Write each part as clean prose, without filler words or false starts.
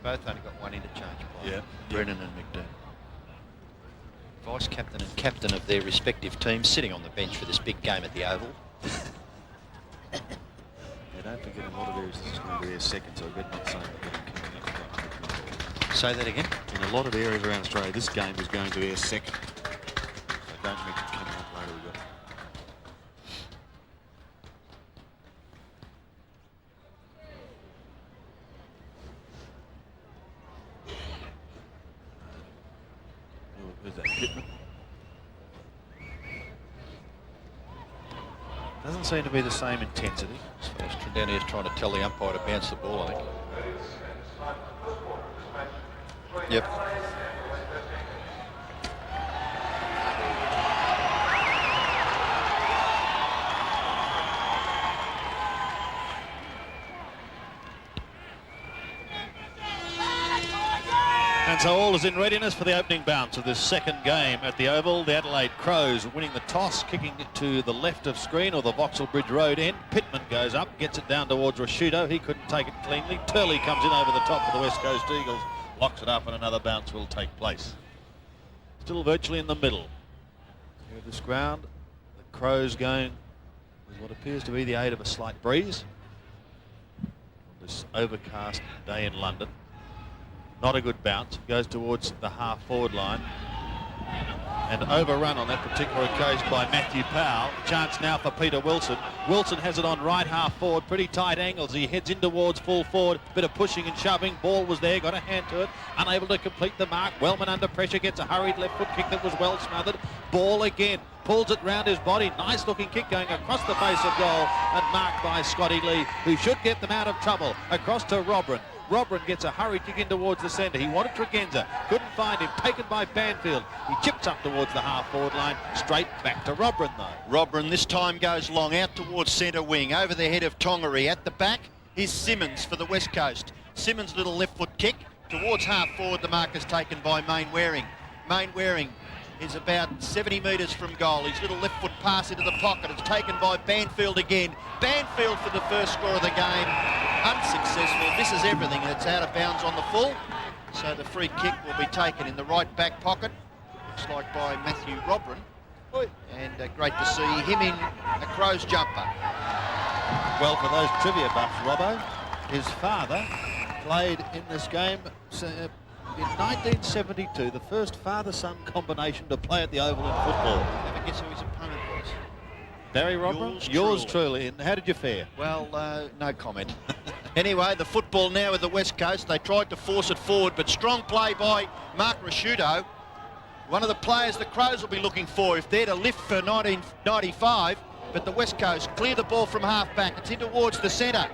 both only got one interchange by Yeah. Brennan and McDermott. Vice-captain and captain of their respective teams sitting on the bench for this big game at the Oval. Yeah, don't forget a lot of areas this is going to be their second, so I bet not saying that. Say that again? In a lot of areas around Australia, this game was going to be their second. So don't mention coming up later. We've got who's that? Pittman? Doesn't seem to be the same intensity. Trindania's trying to tell the umpire to bounce the ball, I think. Yep. And so all is in readiness for the opening bounce of this second game at the Oval. The Adelaide Crows winning the toss, kicking it to the left of screen or the Vauxhall Bridge Road end. Pittman goes up, gets it down towards Rashudo. He couldn't take it cleanly. Turley comes in over the top for the West Coast Eagles, locks it up, and another bounce will take place. Still virtually in the middle. Here of this ground, the Crows going with what appears to be the aid of a slight breeze on this overcast day in London. Not a good bounce. Goes towards the half-forward line. And overrun on that particular occasion by Matthew Powell. Chance now for Peter Wilson. Wilson has it on right half-forward. Pretty tight angles. He heads in towards full forward. Bit of pushing and shoving. Ball was there. Got a hand to it. Unable to complete the mark. Wellman under pressure. Gets a hurried left foot kick that was well smothered. Ball again. Pulls it round his body. Nice looking kick going across the face of goal. And marked by Scotty Lee, who should get them out of trouble. Across to Robran. Robran gets a hurried kick in towards the centre. He wanted Tregenza, couldn't find him, taken by Banfield. He chips up towards the half-forward line, straight back to Robran though. Robran this time goes long, out towards centre wing, over the head of Tongaree. At the back is Simmons for the West Coast. Simmons' little left foot kick towards half-forward. The mark is taken by Mainwaring. Mainwaring is about 70 metres from goal. His little left foot pass into the pocket. It's taken by Banfield again. Banfield for the first score of the game. Unsuccessful. Misses everything, and it's out of bounds on the full. So the free kick will be taken in the right back pocket. Looks like by Matthew Robran. And great to see him in a Crows jumper. Well, for those trivia buffs, Robbo, his father played in this game in 1972, the first father-son combination to play at the Oval in football. Never guess who his opponent was. Barry Robran? Yours truly. And how did you fare? Well, no comment. Anyway, the football now with the West Coast. They tried to force it forward, but strong play by Mark Rashudo. One of the players the Crows will be looking for if they're to lift for 1995. But the West Coast clear the ball from half-back. It's in towards the centre.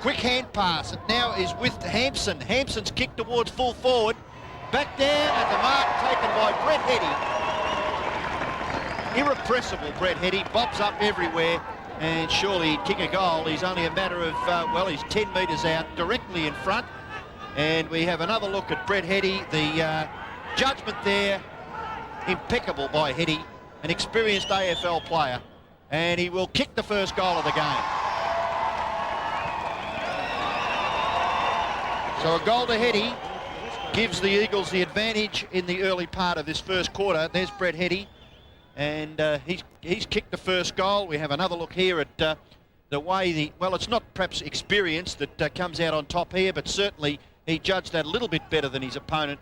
Quick hand pass. It now is with Hampson. Hampson's kick towards full forward. Back down, and the mark taken by Brett Heady. Irrepressible Brett Heady. Bobs up everywhere, and surely he'd kick a goal. He's only a matter of, well, he's 10 metres out, directly in front. And we have another look at Brett Heady. The judgment there, impeccable by Heady, an experienced AFL player. And he will kick the first goal of the game. So a goal to Heady gives the Eagles the advantage in the early part of this first quarter. There's Brett Heady, and he's kicked the first goal. We have another look here at the way well, it's not perhaps experience that comes out on top here, but certainly he judged that a little bit better than his opponent,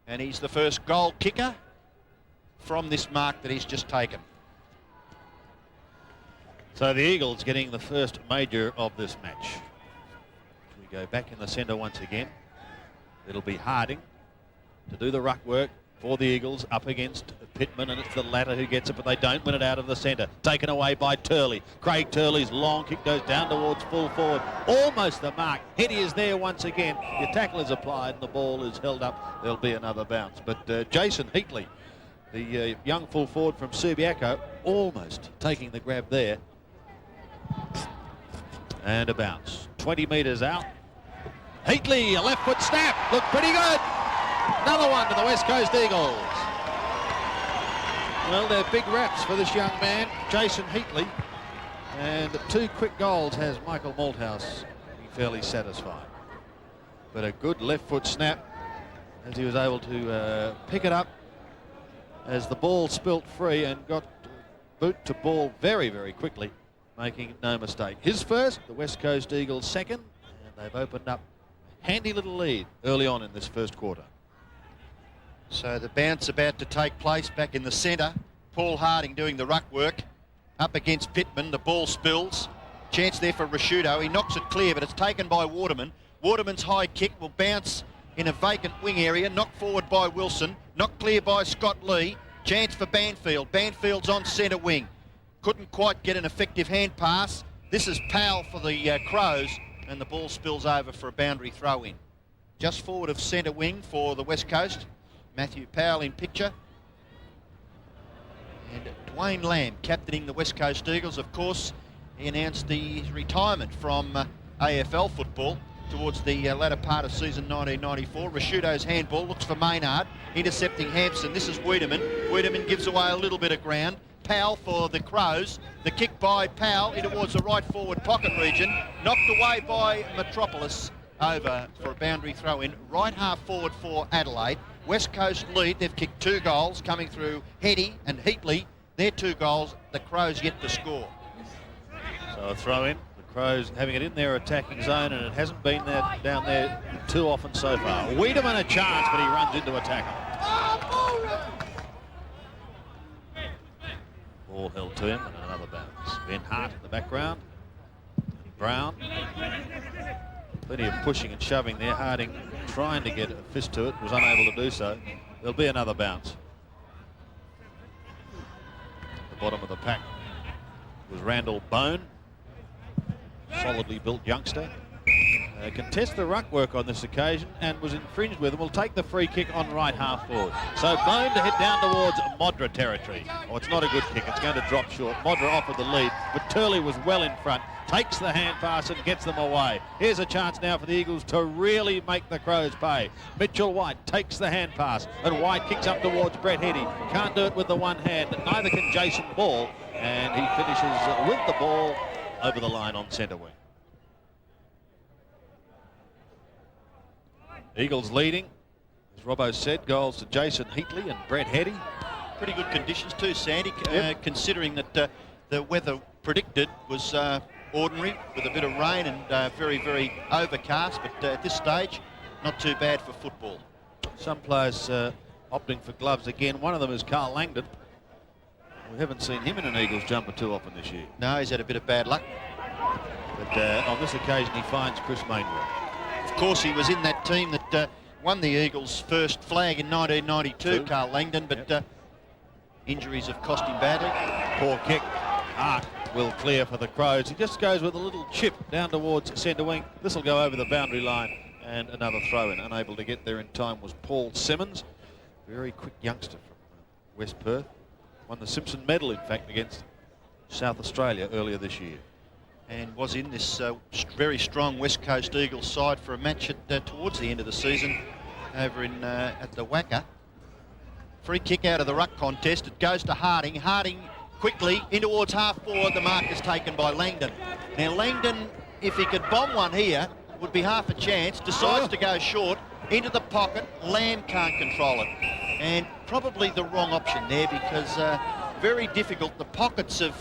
and he's the first goal kicker from this mark that he's just taken. So the Eagles getting the first major of this match. We go back in the centre once again. It'll be Harding to do the ruck work for the Eagles up against Pittman, and it's the latter who gets it, but they don't win it out of the centre. Taken away by Turley. Craig Turley's long kick goes down towards full forward. Almost the mark. Heady is there once again. The tackle is applied and the ball is held up. There'll be another bounce. But Jason Heatley, the young full forward from Subiaco, almost taking the grab there. And a bounce. 20 metres out. Heatley, a left foot snap. Looked pretty good. Another one to the West Coast Eagles. Well, they're big raps for this young man, Jason Heatley. And 2 quick goals has Michael Malthouse been fairly satisfied. But a good left foot snap as he was able to pick it up as the ball spilt free and got boot to ball very, very quickly, making no mistake. His first, the West Coast Eagles second, and they've opened up a handy little lead early on in this first quarter. So the bounce about to take place back in the centre. Paul Harding doing the ruck work up against Pittman. The ball spills. Chance there for Rashudo. He knocks it clear, but it's taken by Waterman. Waterman's high kick will bounce in a vacant wing area. Knocked forward by Wilson. Knocked clear by Scott Lee. Chance for Banfield. Banfield's on centre wing. Couldn't quite get an effective hand pass. This is Powell for the Crows, and the ball spills over for a boundary throw in. Just forward of centre wing for the West Coast. Matthew Powell in picture. And Dwayne Lamb captaining the West Coast Eagles. Of course, he announced his retirement from AFL football towards the latter part of season 1994. Rashudo's handball looks for Maynard, intercepting Hampson. This is Wiedemann. Wiedemann gives away a little bit of ground. Powell for the Crows. The kick by Powell in towards the right forward pocket region. Knocked away by Metropolis. Over for a boundary throw in. Right half forward for Adelaide. West Coast lead. They've kicked 2 goals coming through Heady and Heatley. Their 2 goals. The Crows yet to score. So a throw in. Crows having it in their attacking zone, and it hasn't been there down there too often so far. Wiedemann a chance, but he runs into a tackle. Ball held to him, and another bounce. Ben Hart in the background. Brown. Plenty of pushing and shoving there. Harding trying to get a fist to it, was unable to do so. There'll be another bounce. At the bottom of the pack was Randall Bone. Solidly built youngster. Contest the ruck work on this occasion and was infringed with, and will take the free kick on right half forward. So Bone to hit down towards Modra territory. Oh, it's not a good kick. It's going to drop short. Modra offered the lead, but Turley was well in front. Takes the hand pass and gets them away. Here's a chance now for the Eagles to really make the Crows pay. Mitchell White takes the hand pass, and White kicks up towards Brett Heady. Can't do it with the one hand, neither can Jason Ball, and he finishes with the ball over the line on centre wing. Eagles leading, as Robbo said, goals to Jason Heatley and Brett Heady. Pretty good conditions too, Sandy, considering that the weather predicted was ordinary with a bit of rain and very, very overcast, but at this stage, not too bad for football. Some players opting for gloves again. One of them is Carl Langdon. We haven't seen him in an Eagles jumper too often this year. No, he's had a bit of bad luck. But on this occasion, he finds Chris Mainwood. Of course, he was in that team that won the Eagles' first flag in 1992, Carl Langdon, but injuries have cost him badly. Poor kick. Hart will clear for the Crows. He just goes with a little chip down towards centre wing. This will go over the boundary line, and another throw in. Unable to get there in time was Paul Simmons. Very quick youngster from West Perth. Won the Simpson medal, in fact, against South Australia earlier this year. And was in this very strong West Coast Eagles side for a match towards the end of the season over in at the Wacker. Free kick out of the ruck contest. It goes to Harding. Harding quickly in towards half forward. The mark is taken by Langdon. Now Langdon, if he could bomb one here, would be half a chance. Decides to go short into the pocket. Lamb can't control it, and probably the wrong option there because very difficult. The pockets of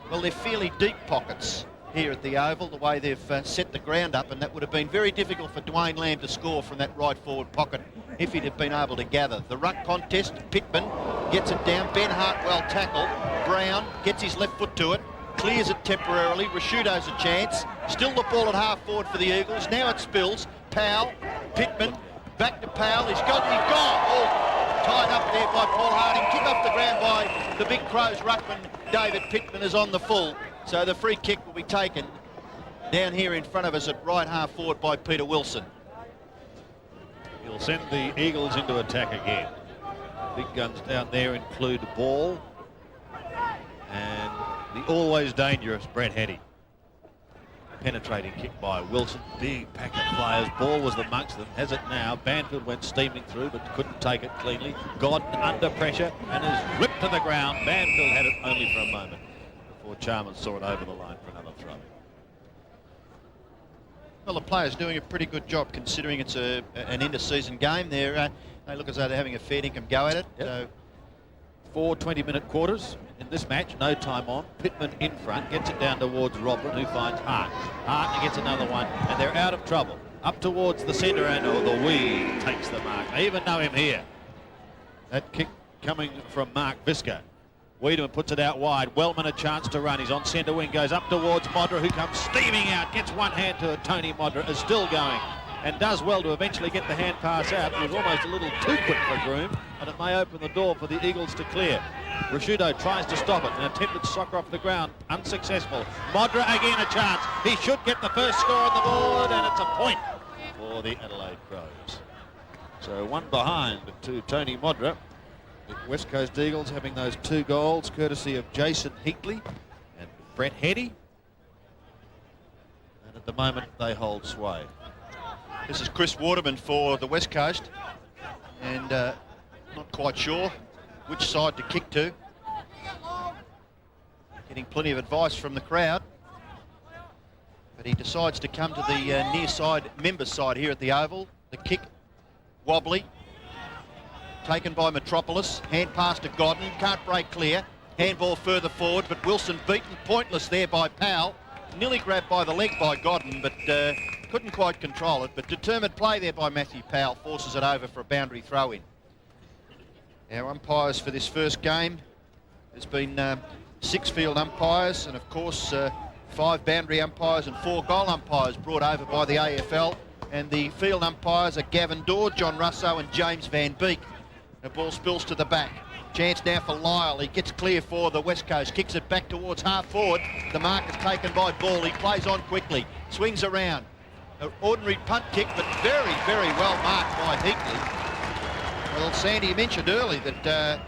well, they're fairly deep pockets here at the Oval, the way they've set the ground up, and that would have been very difficult for Dwayne Lamb to score from that right forward pocket if he'd have been able to gather. The ruck contest, Pittman gets it down. Ben Hart well tackled. Brown gets his left foot to it, clears it temporarily. Rashudo's a chance. Still the ball at half forward for the Eagles. Now it spills. Powell, Pittman, back to Powell. He's gone. Oh, tied up there by Paul Harding. Kick off the ground by the big Crows ruckman. David Pittman is on the full. So the free kick will be taken down here in front of us at right half forward by Peter Wilson. He'll send the Eagles into attack again. Big guns down there include Ball and the always dangerous Brett Heady. Penetrating kick by Wilson. Big pack of players. Ball was amongst them. Has it now. Banfield went steaming through but couldn't take it cleanly. Godden under pressure and is ripped to the ground. Banfield had it only for a moment before Chalmers saw it over the line for another throw. Well, the players doing a pretty good job considering it's an end-of-season game. They look as though they're having a fair income go at it. Yep. So 4 20-minute quarters in this match, no time on. Pittman in front, gets it down towards Robert, who finds Hart. Hart gets another one, and they're out of trouble. Up towards the centre, and the Wee takes the mark. They even know him here. That kick coming from Mark Visco. Wiedemann puts it out wide. Wellman a chance to run. He's on centre wing, goes up towards Modra, who comes steaming out, gets one hand to it. Tony Modra is still going and does well to eventually get the hand pass out. It was almost a little too quick for Groom, and it may open the door for the Eagles to clear. Rashudo tries to stop it, an attempted soccer off the ground, unsuccessful. Modra again a chance. He should get the first score on the board, and it's a point for the Adelaide Crows. So one behind to Tony Modra. The West Coast Eagles having those 2 goals courtesy of Jason Heatley and Brett Heady. And at the moment they sway. this is Chris Waterman for the West Coast, and not quite sure which side to kick to. Getting plenty of advice from the crowd, but he decides to come to the near side, members side here at the Oval. The kick wobbly, taken by Metropolis, hand pass to Godden, can't break clear, handball further forward, but Wilson beaten pointless there by Powell, nearly grabbed by the leg by Godden, but couldn't quite control it, but determined play there by Matthew Powell forces it over for a boundary throw in. Our umpires for this first game, there's been 6 field umpires, and of course 5 boundary umpires and 4 goal umpires brought over by the AFL, and the field umpires are Gavin Dorr, John Russo and James Van Beek. The ball spills to the back. Chance now for Lyle. He gets clear for the West Coast. Kicks it back towards half forward. The mark is taken by Ball. He plays on quickly. Swings around. An ordinary punt kick, but very, very well marked by Heatley. Well, Sandy mentioned early that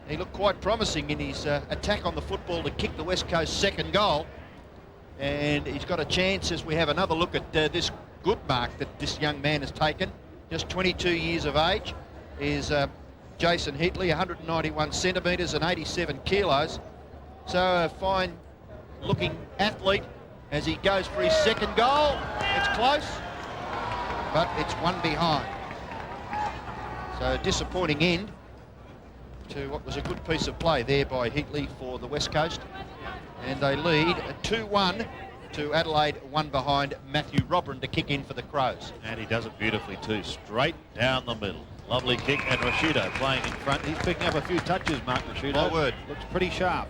he looked quite promising in his attack on the football to kick the West Coast second goal. And he's got a chance as we have another look at this good mark that this young man has taken. Just 22 years of age. Is Jason Heatley, 191 centimetres and 87 kilos. So a fine looking athlete as he goes for his second goal. It's close, but it's one behind. So a disappointing end to what was a good piece of play there by Heatley for the West Coast. And they lead 2-1 to Adelaide, one behind. Matthew Robran to kick in for the Crows. And he does it beautifully too, straight down the middle. Lovely kick, and Rashudo playing in front. He's picking up a few touches, Mark Rashudo. My word. Looks pretty sharp.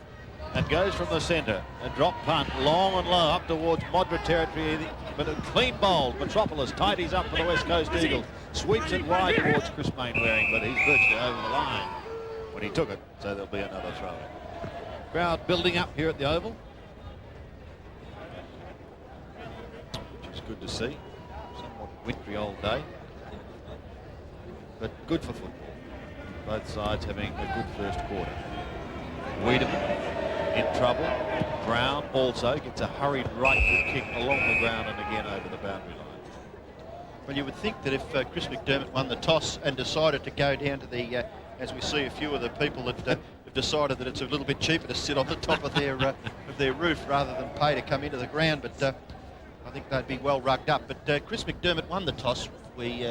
And goes from the centre. A drop punt, long and low, up towards Modra territory. But a clean bowl. Metropolis tidies up for the West Coast Eagles. Sweeps it wide towards Chris Mainwaring, but he's virtually over the line when he took it. So there'll be another throw. Crowd building up here at the Oval, which is good to see. Somewhat wintry old day, but good for football. Both sides having a good first quarter. Wiedemann in trouble. Brown also gets a hurried right foot kick along the ground and again over the boundary line. Well, you would think that if Chris McDermott won the toss and decided to go down to the, as we see a few of the people that have decided that it's a little bit cheaper to sit on the top of their roof rather than pay to come into the ground, but I think they'd be well rugged up. But Chris McDermott won the toss, we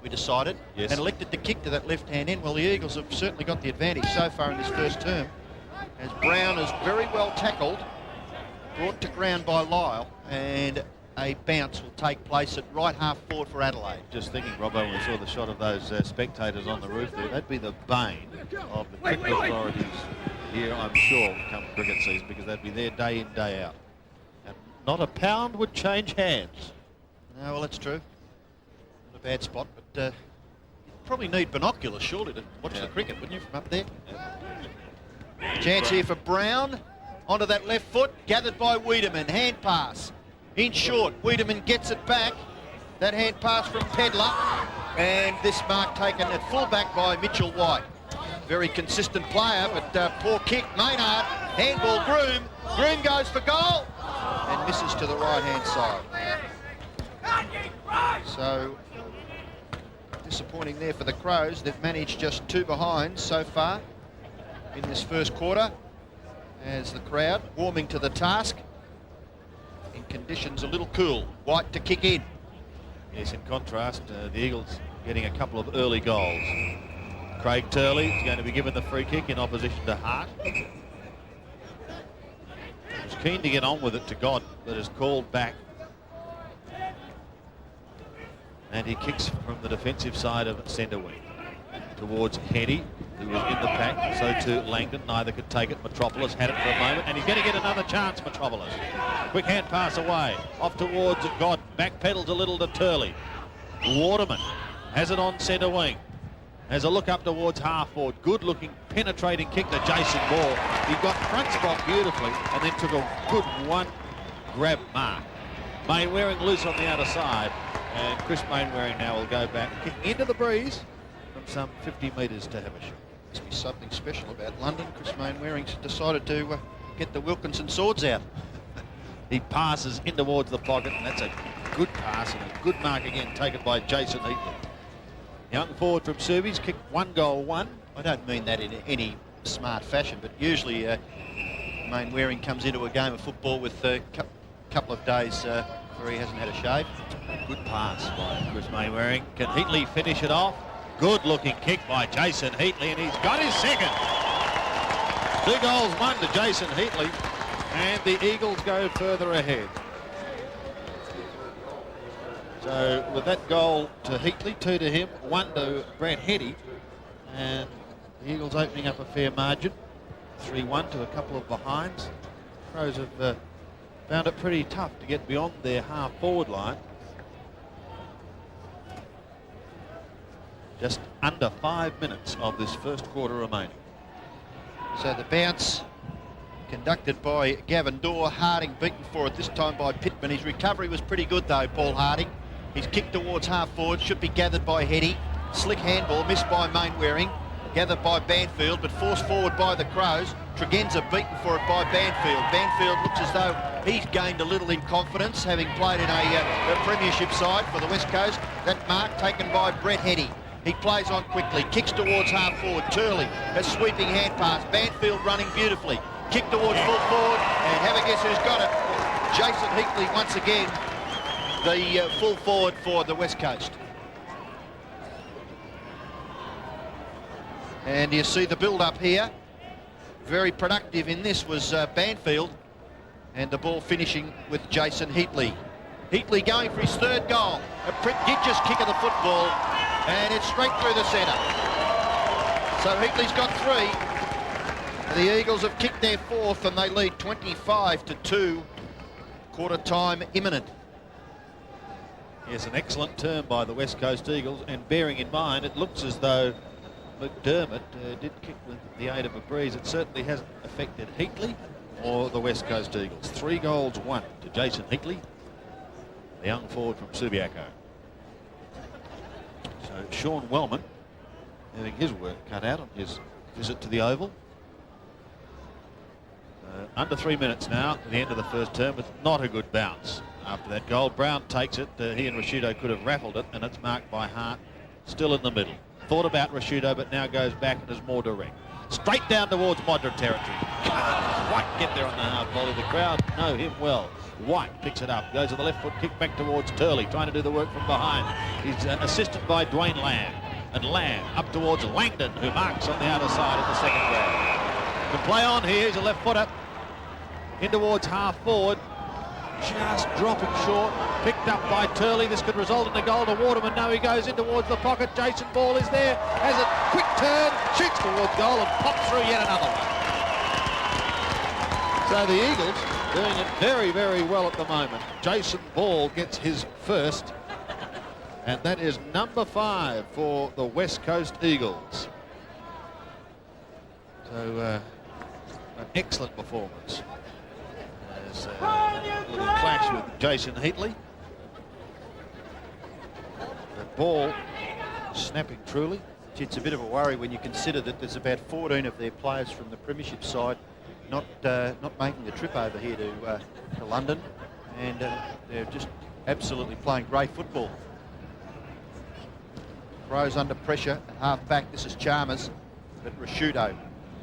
decided, yes, and elected to kick to that left-hand end. Well, the Eagles have certainly got the advantage so far in this first term, as Brown is very well tackled, brought to ground by Lyle, and a bounce will take place at right half forward for Adelaide. Just thinking, Robbo, when we saw the shot of those spectators on the roof there, that'd be the bane of the cricket authorities here, I'm sure, come cricket season, because they'd be there day in, day out. And not a pound would change hands. No, well, that's true. Not a bad spot, but you'd probably need binoculars, surely, to watch the cricket, wouldn't you, from up there? Chance here for Brown. Onto that left foot, gathered by Wiedemann. Hand pass. In short, Wiedemann gets it back. That hand pass from Pedler. And this mark taken at fullback by Mitchell White. Very consistent player, but poor kick. Maynard, handball Groom. Groom goes for goal and misses to the right-hand side. So, disappointing there for the Crows. They've managed just 2 behind so far in this first quarter, as the crowd warming to the task in and conditions a little cool. White to kick in. Yes, in contrast, the Eagles getting a couple of early goals. Craig Turley is going to be given the free kick in opposition to Hart. He was keen to get on with it to God, but is called back. And he kicks from the defensive side of centre wing towards Henny, who was in the pack. So too Langdon. Neither could take it. Metropolis had it for a moment, and he's going to get another chance, Metropolis. Quick hand pass away. Off towards God. Back pedals a little to Turley. Waterman has it on centre wing. Has a look up towards half forward. Good looking penetrating kick to Jason Ball. He got front spot beautifully and then took a good one grab mark. Mainwaring loose on the outer side, and Chris Mainwaring now will go back, kicking into the breeze from some 50 metres to Havisham. Must be something special about London. Chris Mainwaring's decided to get the Wilkinson swords out. He passes in towards the pocket, and that's a good pass and a good mark again taken by Jason Heatley. Young forward from Serbies, kicked 1 goal 1. I don't mean that in any smart fashion, but usually Mainwaring comes into a game of football with a couple of days where he hasn't had a shave. Good pass by Chris Mainwaring. Can Heatley finish it off? Good looking kick by Jason Heatley, and he's got his second. 2 goals 1 to Jason Heatley, and the Eagles go further ahead. So with that goal to Heatley, 2 to him, 1 to Brad Henny, and the Eagles opening up a fair margin, 3-1 to a couple of behinds. Crows have found it pretty tough to get beyond their half-forward line. Just under 5 minutes of this first quarter remaining. So the bounce conducted by Gavin Dorr. Harding beaten for it this time by Pittman. His recovery was pretty good though, Paul Harding. He's kicked towards half forward, should be gathered by Hetty. Slick handball, missed by Mainwaring. Gathered by Banfield, but forced forward by the Crows. Tregenza beaten for it by Banfield. Banfield looks as though he's gained a little in confidence, having played in a premiership side for the West Coast. That mark taken by Brett Hetty. He plays on quickly, kicks towards half forward. Turley, a sweeping hand pass. Banfield running beautifully. Kick towards full forward, and have a guess who's got it. Jason Heatley once again, the full forward for the West Coast. And you see the build-up here. Very productive in this was Banfield, and the ball finishing with Jason Heatley. Heatley going for his 3rd goal. A prodigious kick of the football, and it's straight through the centre. So Heatley's got 3. The Eagles have kicked their 4th, and they lead 25-2. Quarter time imminent. Yes, an excellent turn by the West Coast Eagles, and bearing in mind, it looks as though McDermott did kick with the aid of a breeze. It certainly hasn't affected Heatley or the West Coast Eagles. 3 goals 1 to Jason Heatley, the young forward from Subiaco. So Sean Wellman having his work cut out on his visit to the Oval. Under 3 minutes now at the end of the first term, with not a good bounce after that goal. Brown takes it. He and Rashudo could have raffled it, and it's marked by Hart, still in the middle. Thought about Rashudo, but now goes back and is more direct. Straight down towards Modra territory. Can't quite get there on the half volley. The crowd know him well. White picks it up, goes to the left foot, kick back towards Turley, trying to do the work from behind. He's assisted by Dwayne Lamb. And Lamb up towards Langdon, who marks on the outer side of the second grab. The play on here is a left footer. In towards half forward. Just dropping short. Picked up by Turley. This could result in a goal to Waterman. No, he goes in towards the pocket. Jason Ball is there. Has a quick turn. Shoots towards goal and pops through yet another one. So the Eagles doing it very, very well at the moment. Jason Ball gets his first. And that is number 5 for the West Coast Eagles. So an excellent performance. There's a little clash with Jason Heatley. The ball snapping truly. It's a bit of a worry when you consider that there's about 14 of their players from the premiership side not making the trip over here to London, and they're just absolutely playing great football. Crows under pressure at half back. This is Chalmers, but Rashudo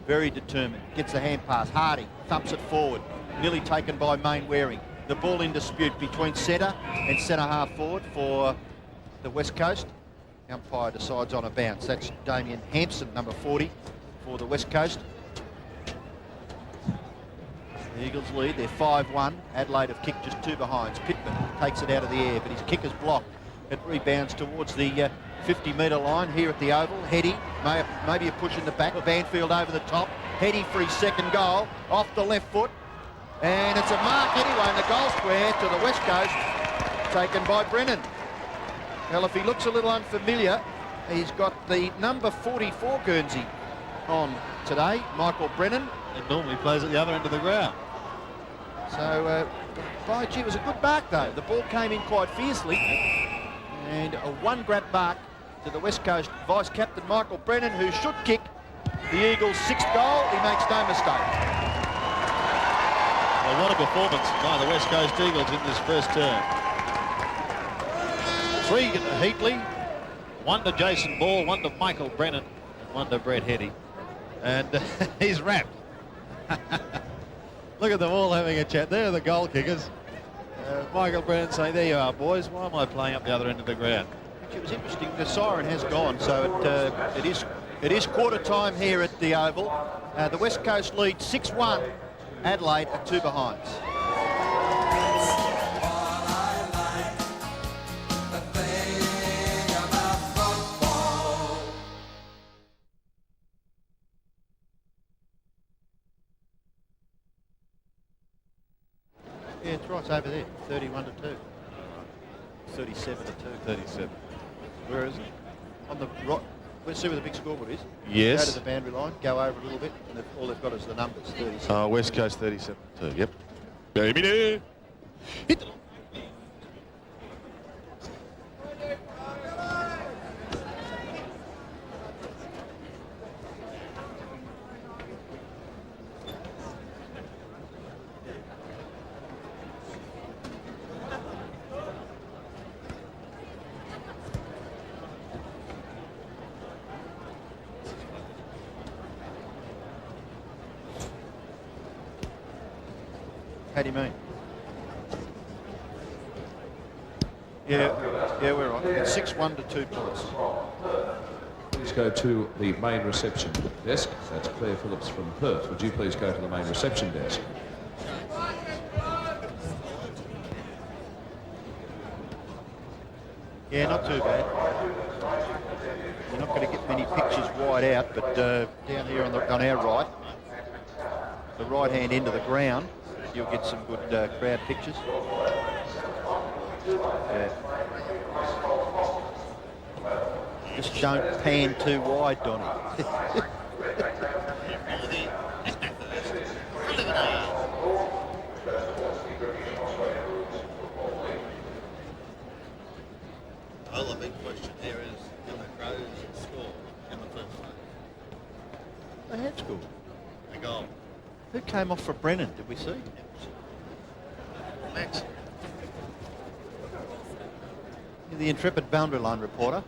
very determined. Gets the hand pass. Harding thumps it forward. Nearly taken by Mainwaring. the ball in dispute between centre and centre half forward for the West Coast. Umpire decides on a bounce. That's Damien Hampson, number 40, for the West Coast. The Eagles lead. They're 5-1. Adelaide have kicked just 2 behinds. Pittman takes it out of the air, but his kick is blocked. It rebounds towards the 50-metre line here at the Oval. Heady, maybe a push in the back. Banfield over the top. Heady for his second goal, off the left foot. And it's a mark anyway in the goal square to the West Coast, taken by Brennan. Well, if he looks a little unfamiliar, he's got the number 44 Guernsey on today, Michael Brennan. It normally plays at the other end of the ground. So, by gee, it was a good mark though. The ball came in quite fiercely. And a one-grab mark to the West Coast vice-captain Michael Brennan, who should kick the Eagles' 6th goal. He makes no mistake. Well, what a performance by the West Coast Eagles in this first term. 3 to Heatley, 1 to Jason Ball, 1 to Michael Brennan, and 1 to Brett Heady. And he's wrapped. Look at them all having a chat. There are the goal kickers. Michael Brennan saying, there you are, boys. Why am I playing up the other end of the ground? It was interesting. The siren has gone, so it is quarter time here at the Oval. The West Coast lead 6-1. Adelaide are 2 behinds. Yeah, it's right over there. 31 to 2. 37 to 2. 37. Where is it? On the right. Let's see where the big scoreboard is. Yes. Go to the boundary line, go over a little bit, and all they've got is the numbers. 37. West Coast 37 to 2. Yep. Baby there. Hit the How do you mean? Yeah, we're right. It's 6-1 to 2 points. Please go to the main reception desk. That's Claire Phillips from Perth. Would you please go to the main reception desk? Yeah, not too bad. You're not going to get many pictures wide out, but down here on our right, the right-hand end of the ground, you'll get some good crowd pictures. Just don't pan too wide, Donny. Well, the big question here is, can the Crows score in the first place? They had scored. A goal. Who came off for Brennan, did we see? Max. You're the intrepid boundary line reporter. I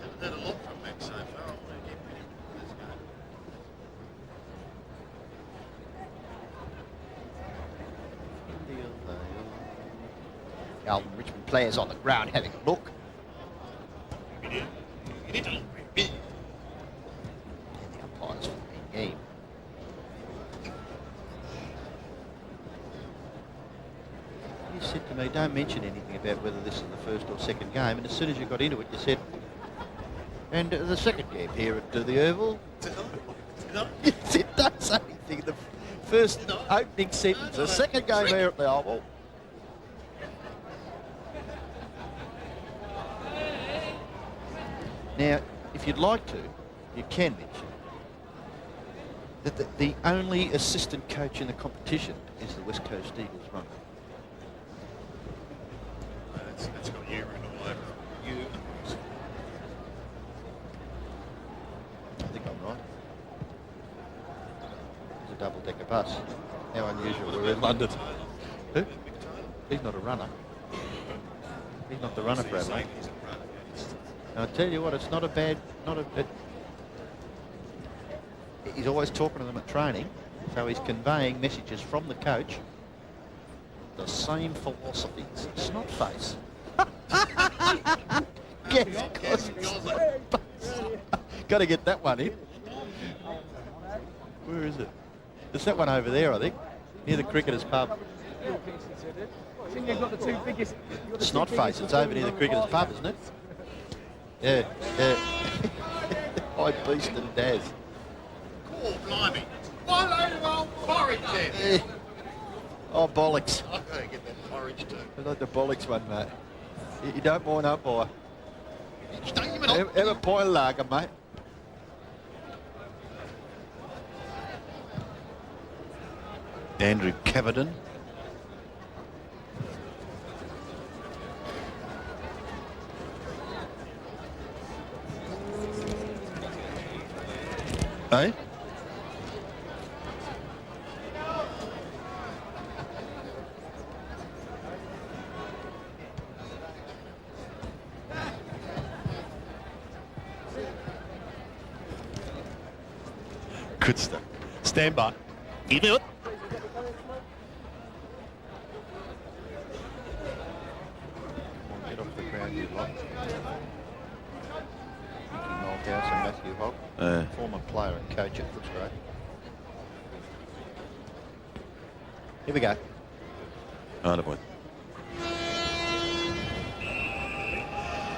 haven't heard a lot from Max so far. I want to keep him for this game. Alvin Richmond players on the ground having a look. You need to look big. And the umpires for the game. You said to me, don't mention anything about whether this is the first or second game, and as soon as you got into it, you said, and the second game here at the Oval. You said, don't say anything. The first opening sentence, the second game here at the Oval. Now, if you'd like to, you can mention that the only assistant coach in the competition is the West Coast Eagles runner. That's got you written all over. You. I think I'm right. It's a double-decker bus. How unusual. We're in London. Who? He's not a runner. He's not the runner for Adelaide. I'll tell you what, it's not a bad, he's always talking to them at training, so he's conveying messages from the coach the same philosophies. Snot face. Yes, got to get that one in. Where is it? It's that one over there, I think, near the cricketers' pub. I think you've got the two biggest. Snot face. It's over near the cricketers' pub, isn't it? Yeah, yeah. High Beast and Daz. Oh, blimey. One load of old porridge there. Oh, bollocks. I've got to get that porridge too. I like the bollocks one, mate. You don't mind up, boy. Have a pint lager, mate. Andrew Cavidan. Eh? Good stuff. Stand by. You do it. Get off the ground, you lot. Mickey Malthouse and Matthew Hogg. Former player and coach at Footscray. Here we go. Oh, boy.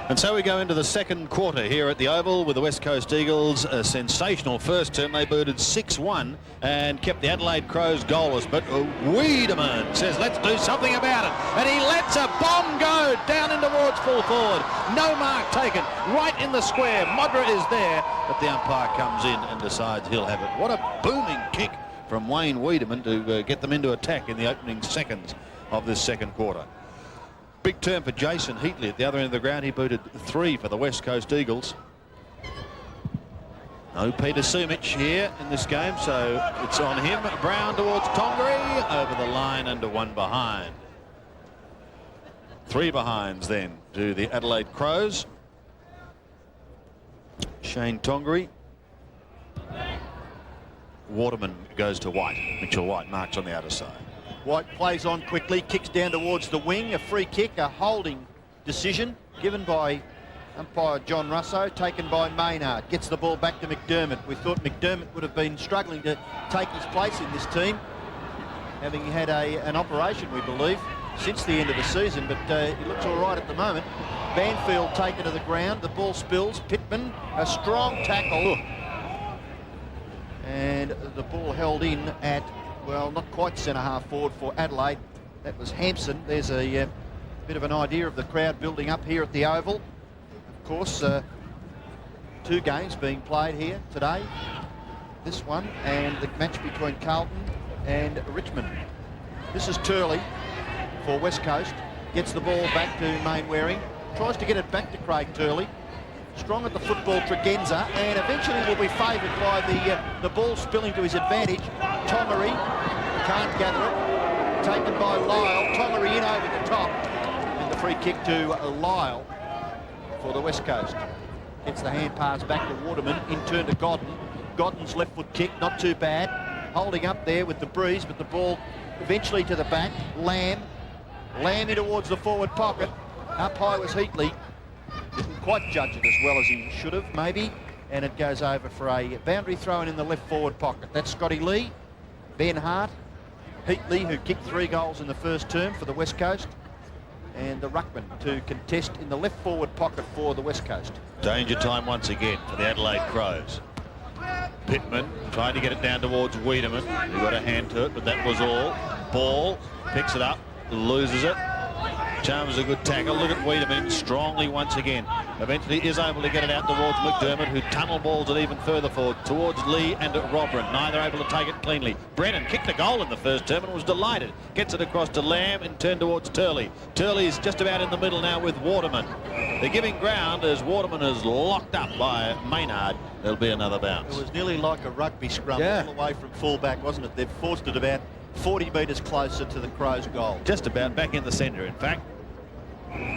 And so we go into the second quarter here at the Oval with the West Coast Eagles. A sensational first term. They booted 6-1 and kept the Adelaide Crows goalless. But Wiedemann says, let's do something about it. And he lets a bomb go down in towards full forward. No mark taken. Right in the square. Modra is there. But the umpire comes in and decides he'll have it. What a booming kick from Wayne Wiedemann to get them into attack in the opening seconds of this second quarter. Big turn for Jason Heatley at the other end of the ground. He booted 3 for the West Coast Eagles. No Peter Sumic here in this game, so it's on him. Brown towards Tongery, over the line under 1 behind. 3 behinds then to the Adelaide Crows. Shane Tongery. Waterman goes to White. Mitchell White marks on the outer side. White plays on quickly, kicks down towards the wing. A free kick, a holding decision given by umpire John Russo, taken by Maynard. Gets the ball back to McDermott. We thought McDermott would have been struggling to take his place in this team, having had an operation, we believe, since the end of the season, but he looks all right at the moment. Banfield taken to the ground. The ball spills. Pittman, a strong tackle. And the ball held in at, well, not quite centre-half forward for Adelaide. That was Hampson. There's a bit of an idea of the crowd building up here at the Oval. Of course, 2 games being played here today. This one and the match between Carlton and Richmond. This is Turley for West Coast. Gets the ball back to Mainwaring. Tries to get it back to Craig Turley. Strong at the football, Tregenza, and eventually will be favoured by the ball spilling to his advantage. Tongery can't gather it. Taken by Lyle. Tongery in over the top. And the free kick to Lyle for the West Coast. Gets the hand pass back to Waterman. In turn to Godden. Godden's left foot kick, not too bad. Holding up there with the breeze, but the ball eventually to the back. Lamb in towards the forward pocket. Up high was Heatley. Didn't quite judge it as well as he should have, maybe. And it goes over for a boundary throw in the left forward pocket. That's Scotty Lee, Ben Hart, Heatley, who kicked 3 goals in the first term for the West Coast, and the ruckman to contest in the left forward pocket for the West Coast. Danger time once again for the Adelaide Crows. Pittman trying to get it down towards Wiedemann. He got a hand to it, but that was all. Ball, picks it up, loses it. Chalmers a good tackle. Look at Wiedemann strongly once again. Eventually is able to get it out towards McDermott, who tunnel balls it even further forward towards Lee and Robran. Neither able to take it cleanly. Brennan kicked a goal in the first term and was delighted. Gets it across to Lamb and turned towards Turley. Turley's just about in the middle now with Waterman. They're giving ground as Waterman is locked up by Maynard. There'll be another bounce. It was nearly like a rugby scrum Yeah. all the way from fullback, wasn't it? They've forced it about 40 metres closer to the Crows' goal. Just about back in the centre, in fact,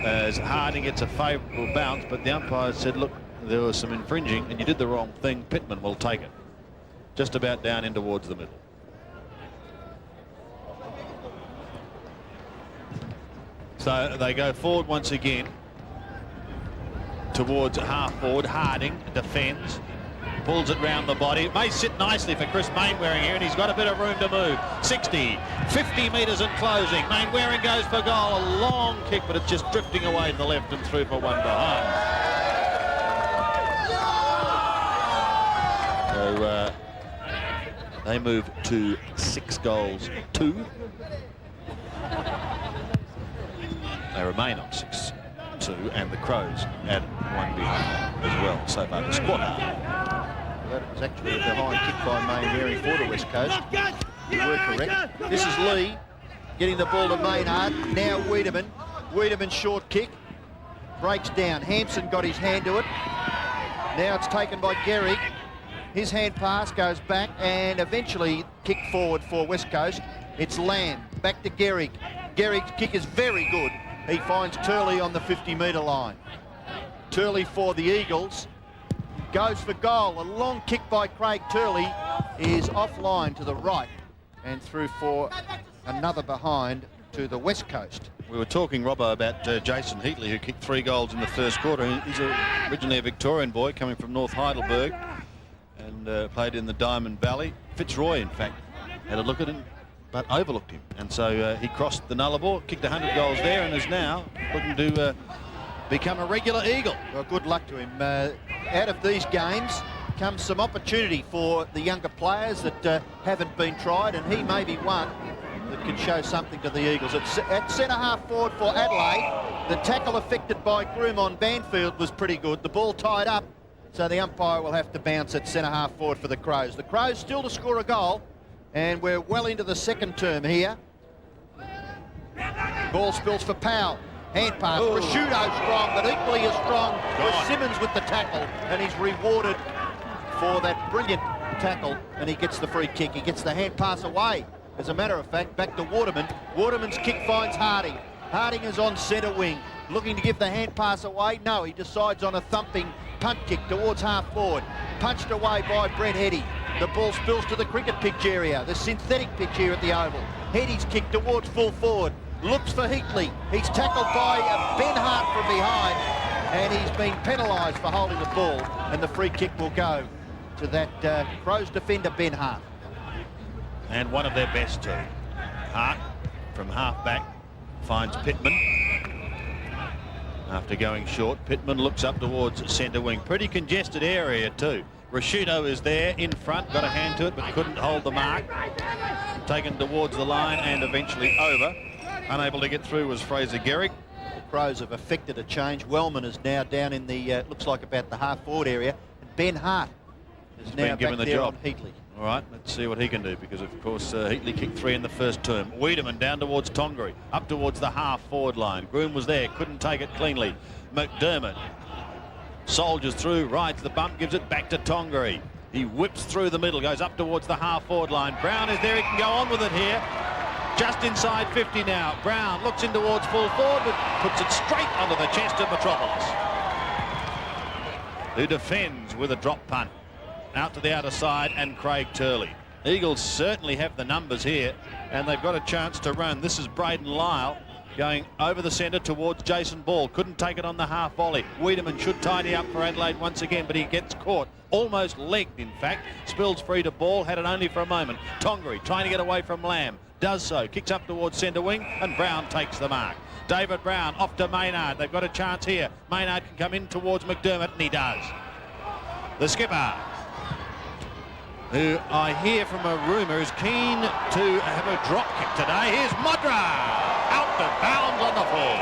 as Harding gets a favourable bounce, but the umpire said, look, there was some infringing and you did the wrong thing. Pittman will take it. Just about down in towards the middle. So they go forward once again towards half forward. Harding defends, pulls it round the body. It may sit nicely for Chris Mainwaring here, and he's got a bit of room to move. 60, 50 metres and closing. Mainwaring goes for goal. A long kick, but it's just drifting away to the left and through for one behind. So they move to 6-2. They remain on 6-2, and the Crows add one behind as well so far this quarter. That was actually a behind kick by Mainwaring for the West Coast. You were correct. This is Lee getting the ball to Maynard. Now Wiedemann. Wiedemann's short kick. Breaks down. Hampson got his hand to it. Now it's taken by Gehrig. His hand pass goes back and eventually kicked forward for West Coast. It's Lamb. Back to Gehrig. Gehrig's kick is very good. He finds Turley on the 50-metre line. Turley for the Eagles. Goes for goal. A long kick by Craig Turley is offline to the right and through for another behind to the West Coast. We were talking, Robbo, about Jason Heatley, who kicked 3 goals in the first quarter. He's originally a Victorian boy coming from North Heidelberg and played in the Diamond Valley. Fitzroy, in fact, had a look at him but overlooked him, and so he crossed the Nullarbor, kicked 100 goals there, and is now looking to become a regular Eagle. Well, good luck to him. Out of these games comes some opportunity for the younger players that haven't been tried, and he may be one that can show something to the Eagles. At centre-half forward for Adelaide, the tackle affected by Groom on Banfield was pretty good. The ball tied up, so the umpire will have to bounce at centre-half forward for the Crows. The Crows still to score a goal, and we're well into the second term here. Ball spills for Powell. Hand pass. Prosciutto strong, but equally as strong was Simmons with the tackle, and he's rewarded for that brilliant tackle, and he gets the free kick. He gets the hand pass away. As a matter of fact, back to Waterman. Waterman's kick finds Harding. Harding is on centre wing, looking to give the hand pass away. No, he decides on a thumping punt kick towards half forward. Punched away by Brett Heady. The ball spills to the cricket pitch area, the synthetic pitch here at the Oval. Heady's kick towards full forward. Looks for Heatley. He's tackled by Ben Hart from behind, and he's been penalised for holding the ball, and the free kick will go to that Crows defender, Ben Hart. And one of their best too. Hart from half back finds Pittman. After going short, Pittman looks up towards centre wing. Pretty congested area too. Prosciutto is there in front, got a hand to it, but couldn't hold the mark. Taken towards the line and eventually over. Unable to get through was Fraser Gehrig. The Crows have effected a change. Wellman is now down in the, looks like about the half-forward area. And Ben Hart is now given back the there job on Heatley. All right, let's see what he can do, because, of course, Heatley kicked 3 in the first term. Wiedemann down towards Tongery, up towards the half-forward line. Groom was there, couldn't take it cleanly. McDermott soldiers through, rides the bump, gives it back to Tongery. He whips through the middle, goes up towards the half-forward line. Brown is there, he can go on with it here. Just inside 50 now. Brown looks in towards full forward, but puts it straight onto the chest of Metropolis, who defends with a drop punt. Out to the outer side, and Craig Turley. Eagles certainly have the numbers here, and they've got a chance to run. This is Braden Lyle going over the centre towards Jason Ball. Couldn't take it on the half volley. Wiedemann should tidy up for Adelaide once again, but he gets caught. Almost legged, in fact. Spills free to Ball, had it only for a moment. Tongery trying to get away from Lamb. Does so, kicks up towards centre wing, and Brown takes the mark. David Brown off to Maynard. They've got a chance here. Maynard can come in towards McDermott, and he does. The skipper, who I hear from a rumour is keen to have a drop kick today. Here's Modra, out of bounds on the floor.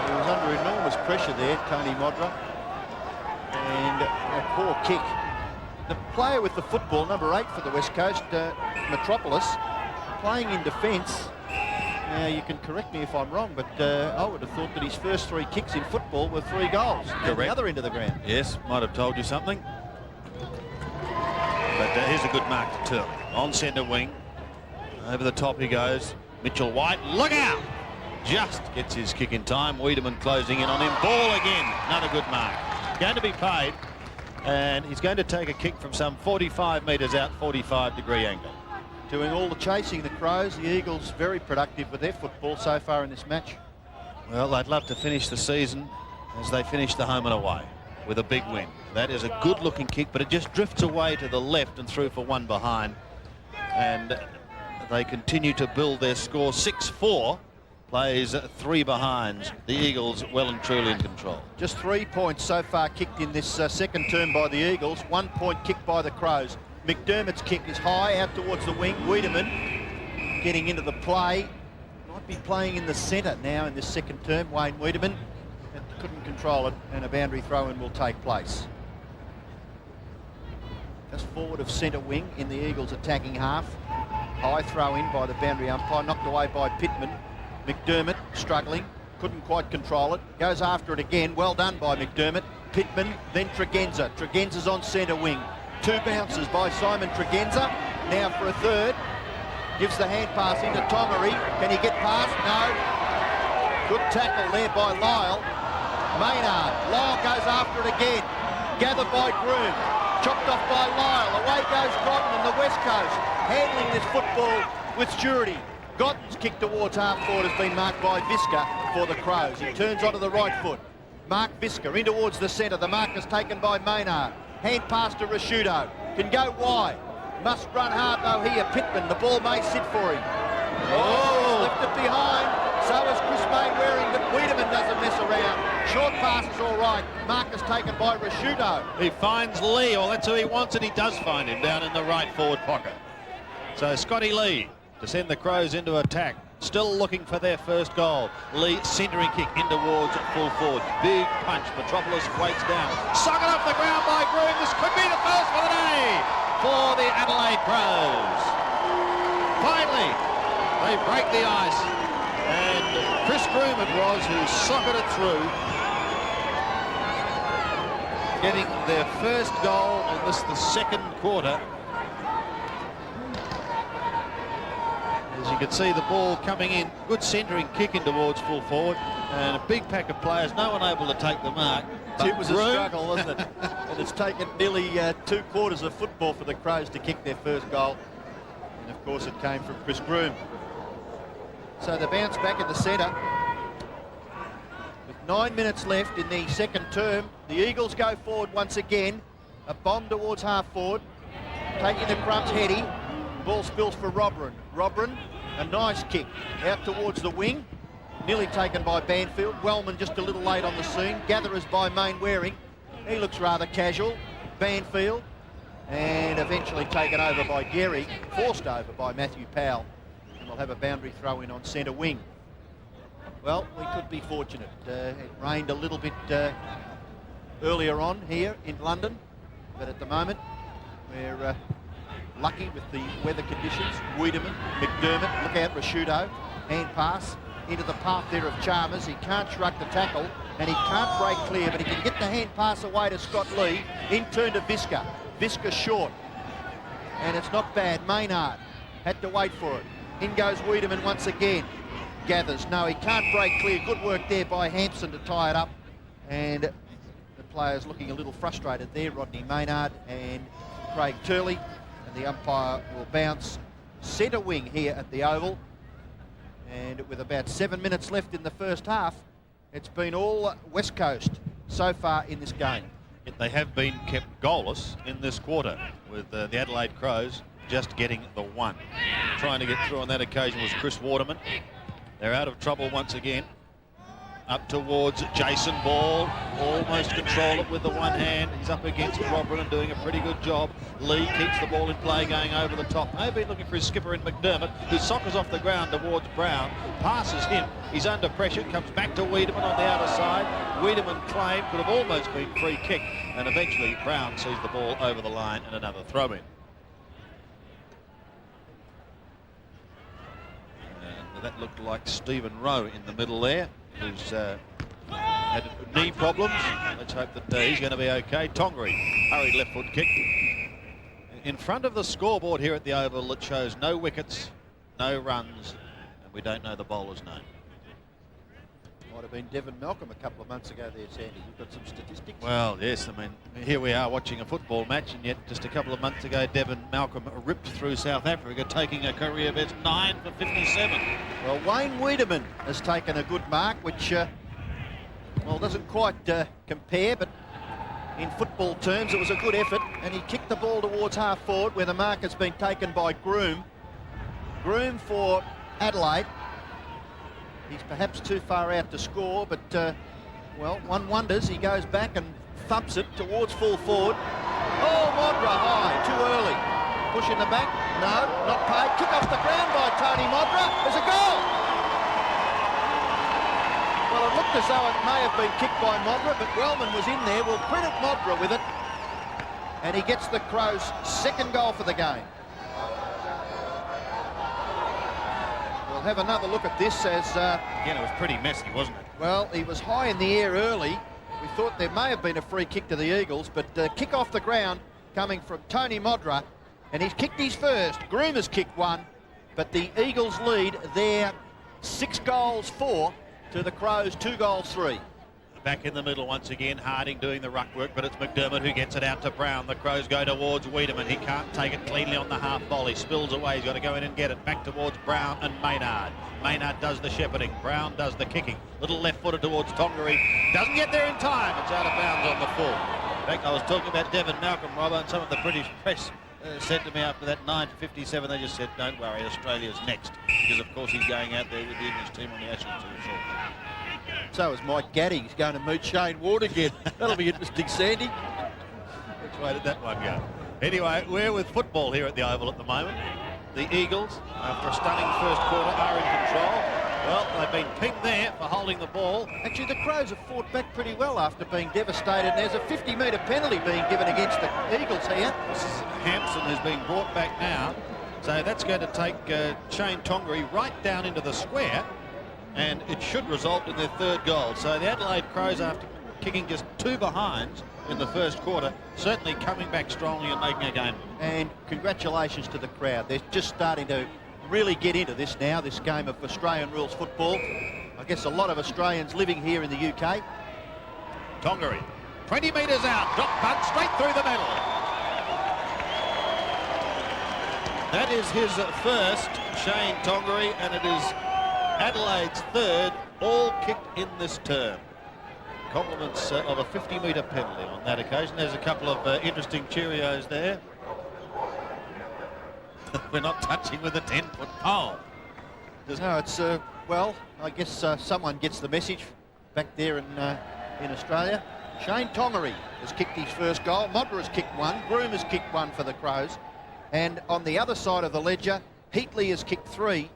He was under enormous pressure there, Tony Modra, and a poor kick. The player with the football, number 8 for the West Coast, Metropolis, playing in defence. Now, you can correct me if I'm wrong, but I would have thought that his first 3 kicks in football were 3 goals at the other end of the ground. Yes, might have told you something. But here's a good mark to Turley. On centre wing. Over the top he goes. Mitchell White, look out! Just gets his kick in time. Wiedemann closing in on him. Ball again. Another good mark. Going to be paid. And he's going to take a kick from some 45 metres out, 45-degree angle. Doing all the chasing, the Crows. The Eagles very productive with their football so far in this match. Well, they'd love to finish the season as they finish the home and away with a big win. That is a good-looking kick, but it just drifts away to the left and through for one behind. And they continue to build their score. 6-4 plays 3 behinds. The Eagles well and truly in control. Just 3 points so far kicked in this second term by the Eagles. 1 point kicked by the Crows. McDermott's kick is high out towards the wing. Wiedemann getting into the play. Might be playing in the centre now in this second term. Wayne Wiedemann couldn't control it, and a boundary throw-in will take place. Just forward of centre wing in the Eagles attacking half. High throw-in by the boundary umpire, knocked away by Pittman. McDermott struggling, couldn't quite control it. Goes after it again, well done by McDermott. Pittman, then Tregenza. Tregenza's on centre wing. 2 bounces by Simon Tregenza. Now for a third. Gives the hand pass into Tongery. Can he get past? No. Good tackle there by Lyle. Maynard. Lyle goes after it again. Gathered by Groom. Chopped off by Lyle. Away goes Cotton and the West Coast. Handling this football with surety. Gotton's kick towards half-forward has been marked by Visca for the Crows. He turns onto the right foot. Mark Visca in towards the centre. The mark is taken by Maynard. Hand pass to Rashudo. Can go wide. Must run hard though here. Pittman. The ball may sit for him. Oh, left it behind. So is Chris Mainwaring, but Wiedemann doesn't mess around. Short pass is all right. Mark is taken by Rashudo. He finds Lee, or that's who he wants, and he does find him down in the right forward pocket. So Scotty Lee to send the Crows into attack. Still looking for their first goal. Lee centering kick in towards full forward. Big punch. Metropolis waits down. Socket off the ground by Groom. This could be the first for the day for the Adelaide Crows. Finally, they break the ice. And Chris Groom it was who socketed through, getting their first goal in the second quarter. As you can see, the ball coming in, good centering kick in towards full forward, and a big pack of players, no one able to take the mark. It was a struggle, wasn't it? And it's taken nearly 2 quarters of football for the Crows to kick their first goal. And of course it came from Chris Groom. So the bounce back in the centre. With 9 minutes left in the second term, the Eagles go forward once again. A bomb towards half forward. Taking the crumbs, Heady. Ball spills for Robran. Robran, a nice kick out towards the wing. Nearly taken by Banfield. Wellman just a little late on the scene. Gatherers by Mainwaring. He looks rather casual. Banfield. And eventually taken over by Gary. Forced over by Matthew Powell. We'll have a boundary throw in on centre wing. Well, we could be fortunate. It rained a little bit earlier on here in London, but at the moment we're lucky with the weather conditions. Wiedemann, McDermott, look out Rashudo, hand pass into the path there of Chalmers. He can't shrug the tackle and he can't break clear, but he can get the hand pass away to Scott Lee. In turn to Visca. Visca short, and it's not bad. Maynard had to wait for it. In goes Wiedemann once again. Gathers. No, he can't break clear. Good work there by Hampson to tie it up. And the players looking a little frustrated there. Rodney Maynard and Craig Turley. And the umpire will bounce centre wing here at the Oval. And with about 7 minutes left in the first half, it's been all West Coast so far in this game. Yet they have been kept goalless in this quarter, with the Adelaide Crows just getting the 1. Trying to get through on that occasion was Chris Waterman. They're out of trouble once again. Up towards Jason Ball. Almost control it with the one hand. He's up against Robran and doing a pretty good job. Lee keeps the ball in play going over the top. Maybe looking for his skipper in McDermott, who soccers off the ground towards Brown. Passes him. He's under pressure. Comes back to Wiedemann on the outer side. Wiedemann claim could have almost been free kick. And eventually Brown sees the ball over the line and another throw-in. That looked like Stephen Rowe in the middle there, who's had knee problems. Let's hope that he's going to be okay. Tongery, hurried left foot kick. In front of the scoreboard here at the Oval, it shows no wickets, no runs, and we don't know the bowler's name. Might have been Devon Malcolm a couple of months ago there, Sandy. You've got some statistics. Well, yes, I mean, here we are watching a football match, and yet just a couple of months ago, Devon Malcolm ripped through South Africa, taking a career best 9 for 57. Well, Wayne Wiedemann has taken a good mark, which, well, doesn't quite compare, but in football terms, it was a good effort, and he kicked the ball towards half forward where the mark has been taken by Groom. Groom for Adelaide. He's perhaps too far out to score, but, well, one wonders. He goes back and thumps it towards full forward. Oh, Modra high, too early. Push in the back. No, not paid. Kick off the ground by Tony Modra. There's a goal. Well, it looked as though it may have been kicked by Modra, but Wellman was in there. We'll credit Modra with it. And he gets the Crows' second goal for the game. We'll have another look at this as... Again, it was pretty messy, wasn't it? Well, he was high in the air early. We thought there may have been a free kick to the Eagles, but kick off the ground coming from Tony Modra. And he's kicked his first. Groom has kicked one, but the Eagles lead their 6-4 to the Crows 2-3. Back in the middle once again, Harding doing the ruck work, but it's McDermott who gets it out to Brown. The Crows go towards Wiedemann. He can't take it cleanly on the half volley. Spills away. He's got to go in and get it. Back towards Brown and Maynard. Maynard does the shepherding. Brown does the kicking. Little left-footed towards Tongaree. Doesn't get there in time. It's out of bounds on the full. In fact, I was talking about Devon Malcolm, Robbo, and some of the British press said to me after that 9 for 57, they just said, don't worry, Australia's next. Because, of course, he's going out there with the English team on the Ashes tour shortly. So is Mike Gaddy. He's going to meet Shane Ward again. That'll be interesting, Sandy. Which way did that one go? Anyway, we're with football here at the Oval at the moment. The Eagles, after a stunning first quarter, are in control. Well, they've been pinged there for holding the ball. Actually, the Crows have fought back pretty well after being devastated. There's a 50-metre penalty being given against the Eagles here. This is Hampson, who's being brought back now. So that's going to take Shane Tongaree right down into the square, and it should result in their third goal. So the Adelaide Crows, after kicking just 2 behinds in the first quarter, certainly coming back strongly and making a game. And congratulations to the crowd. They're just starting to really get into this now, this game of Australian rules football. I guess a lot of Australians living here in the UK. Tongaree, 20 metres out, drop punt straight through the middle. That is his first, Shane Tongaree, and it is Adelaide's third, all kicked in this term. Compliments of a 50-metre penalty on that occasion. There's a couple of interesting Cheerios there. We're not touching with a 10-foot pole. No, it's, well, I guess someone gets the message back there in Australia. Shane Tongaree has kicked his first goal. Modra has kicked one. Groom has kicked one for the Crows. And on the other side of the ledger, Heatley has kicked 3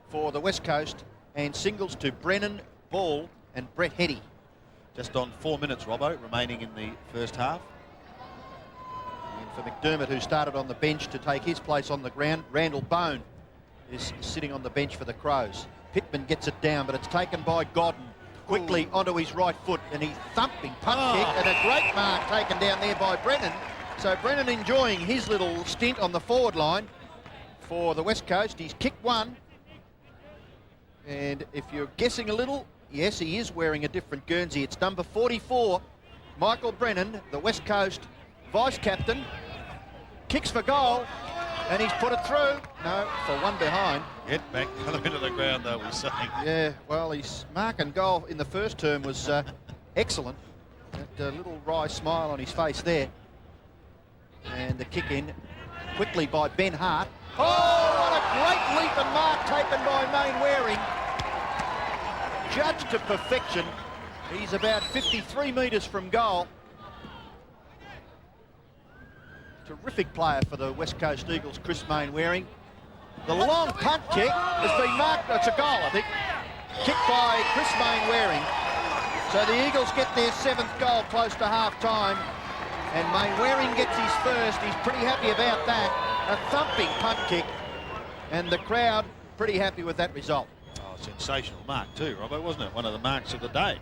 for the West Coast, and singles to Brennan, Ball and Brett Heddy. Just on 4 minutes, Robbo, remaining in the first half. And for McDermott, who started on the bench to take his place on the ground, Randall Bone is sitting on the bench for the Crows. Pittman gets it down, but it's taken by Godden. Quickly onto his right foot, and he's thumping punt kick, and a great mark taken down there by Brennan. So Brennan enjoying his little stint on the forward line for the West Coast. He's kicked one. And if you're guessing a little, yes, he is wearing a different Guernsey. It's number 44, Michael Brennan, the West Coast vice-captain. Kicks for goal, and he's put it through. No, for one behind. Get back into the ground, though, we're saying. Yeah, well, his mark and goal in the first term was excellent. That little wry smile on his face there. And the kick in quickly by Ben Hart. Oh, what a great leap and mark taken by Main Waring. Judged to perfection. He's about 53 metres from goal. Terrific player for the West Coast Eagles, Chris Main Waring. The long punt kick has been marked. It's a goal, I think. Kicked by Chris Main Waring. So the Eagles get their 7th goal close to half-time. And Main Waring gets his first. He's pretty happy about that. A thumping punt kick. And the crowd pretty happy with that result. Oh, sensational mark too, Robbo, wasn't it? One of the marks of the day.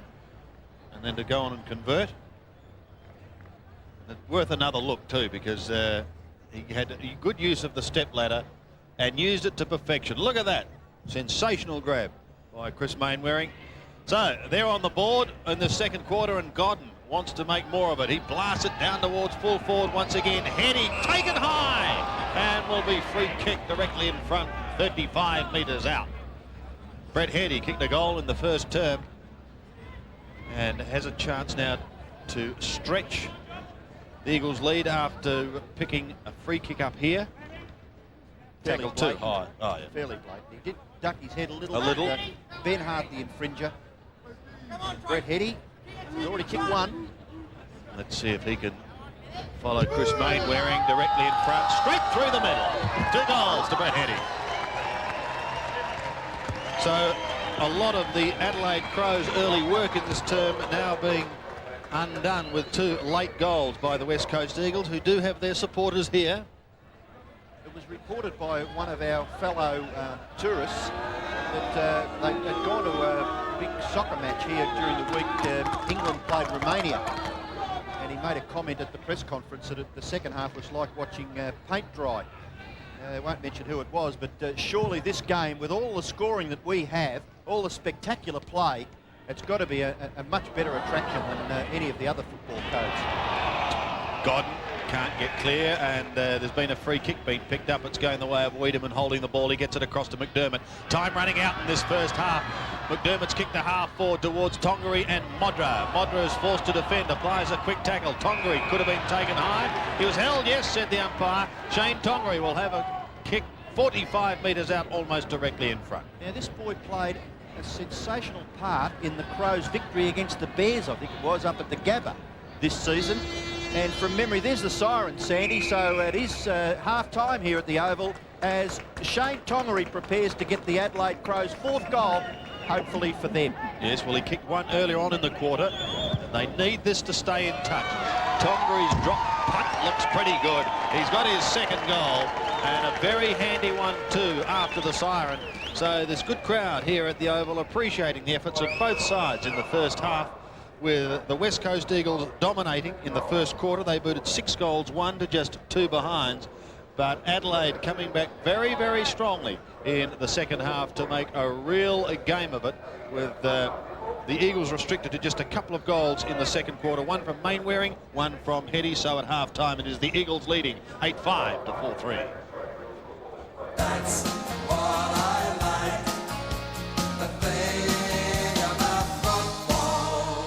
And then to go on and convert. It's worth another look too, because he had a good use of the step ladder and used it to perfection. Look at that. Sensational grab by Chris Main Waring. So they're on the board in the second quarter, and Godden wants to make more of it. He blasts it down towards full forward once again. Heady taken high and will be free kick directly in front, 35 metres out. Brett Heady kicked a goal in the first term and has a chance now to stretch the Eagles' lead after picking a free kick up here. Tackle too high. Oh, yeah. Fairly blatant. He did duck his head a little. A little. Ben Hart, the infringer. Brett Heady, he's already kicked one. Let's see if he can follow Chris Mainwaring directly in front, straight through the middle. 2 goals to Brett Heady. So a lot of the Adelaide Crows' early work in this term now being undone with 2 late goals by the West Coast Eagles, who do have their supporters here. It was reported by one of our fellow tourists that they'd gone to a big soccer match here during the week. England played Romania, and he made a comment at the press conference that the second half was like watching paint dry. I won't mention who it was, but surely this game, with all the scoring that we have, all the spectacular play, it's got to be a much better attraction than any of the other football codes. Godden can't get clear, and there's been a free kick being picked up. It's going the way of Wiedemann holding the ball. He gets it across to McDermott. Time running out in this first half. McDermott's kicked the half forward towards Tongaree and Modra. Modra is forced to defend, applies a quick tackle. Tongaree could have been taken high. He was held, yes, said the umpire. Shane Tongaree will have a kick 45 metres out, almost directly in front. Now, this boy played a sensational part in the Crows' victory against the Bears, I think it was, up at the Gabba this season. And from memory, there's the siren, Sandy. So it is half-time here at the Oval as Shane Tongaree prepares to get the Adelaide Crows' 4th goal, hopefully for them. Yes, well, he kicked one earlier on in the quarter. They need this to stay in touch. Tongaree's drop punt looks pretty good. He's got his 2nd goal, and a very handy one too after the siren. So there's good crowd here at the Oval appreciating the efforts of both sides in the first half, with the West Coast Eagles dominating in the first quarter. They booted 6 goals, 1 to just 2 behinds. But Adelaide coming back very, very strongly in the second half to make a real game of it, with the Eagles restricted to just a couple of goals in the second quarter. 1 from Mainwaring, 1 from Heady. So at half-time it is the Eagles leading 8-5 to 4-3. That's what I like, the thing about football.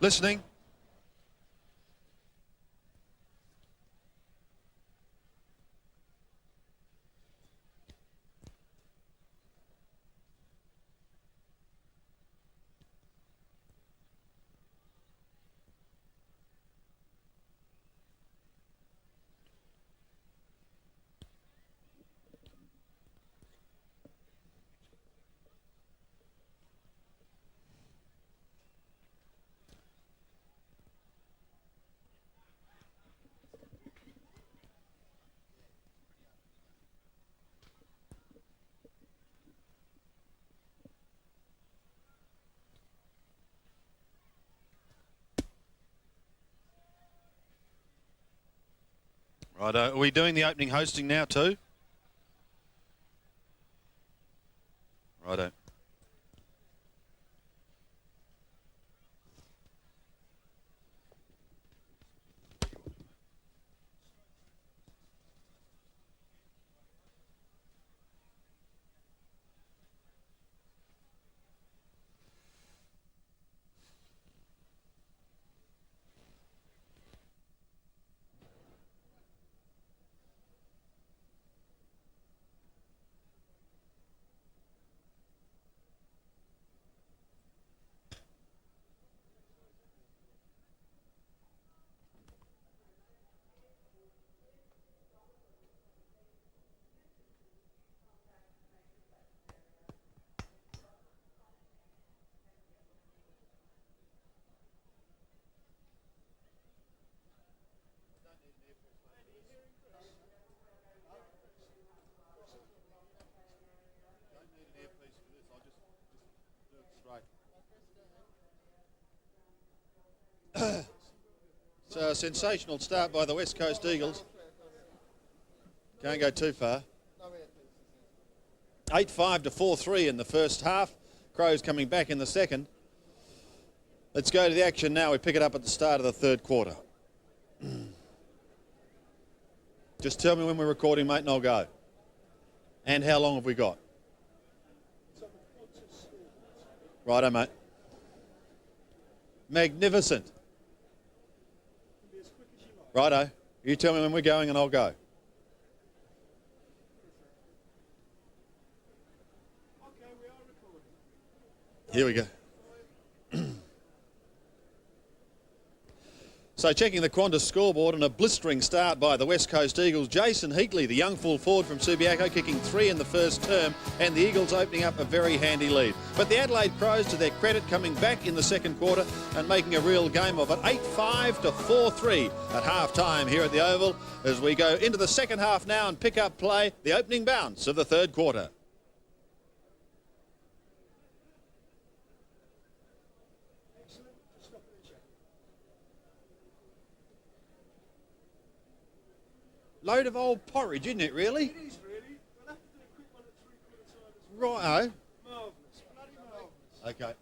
Listening. Right, are we doing the opening hosting now too? Righto. So a sensational start by the West Coast Eagles. Can't go too far. 8-5 to 4-3 in the first half. Crows coming back in the second. Let's go to the action now. We pick it up at the start of the third quarter. Just tell me when we're recording, mate, and I'll go. And how long have we got? Righto, mate. Magnificent. Righto. You tell me when we're going and I'll go. Here we go. So checking the Qantas scoreboard and a blistering start by the West Coast Eagles. Jason Heatley, the young full forward from Subiaco, kicking 3 in the first term, and the Eagles opening up a very handy lead. But the Adelaide Crows, to their credit, coming back in the second quarter and making a real game of it. 8-5 to 4-3 at half-time here at the Oval as we go into the second half now and pick up play, the opening bounce of the third quarter. Load of old porridge, isn't it, really? It is really. We'll have to do a quick one at 3/4 time as well. Righto. Marvellous. Bloody marvellous. Okay.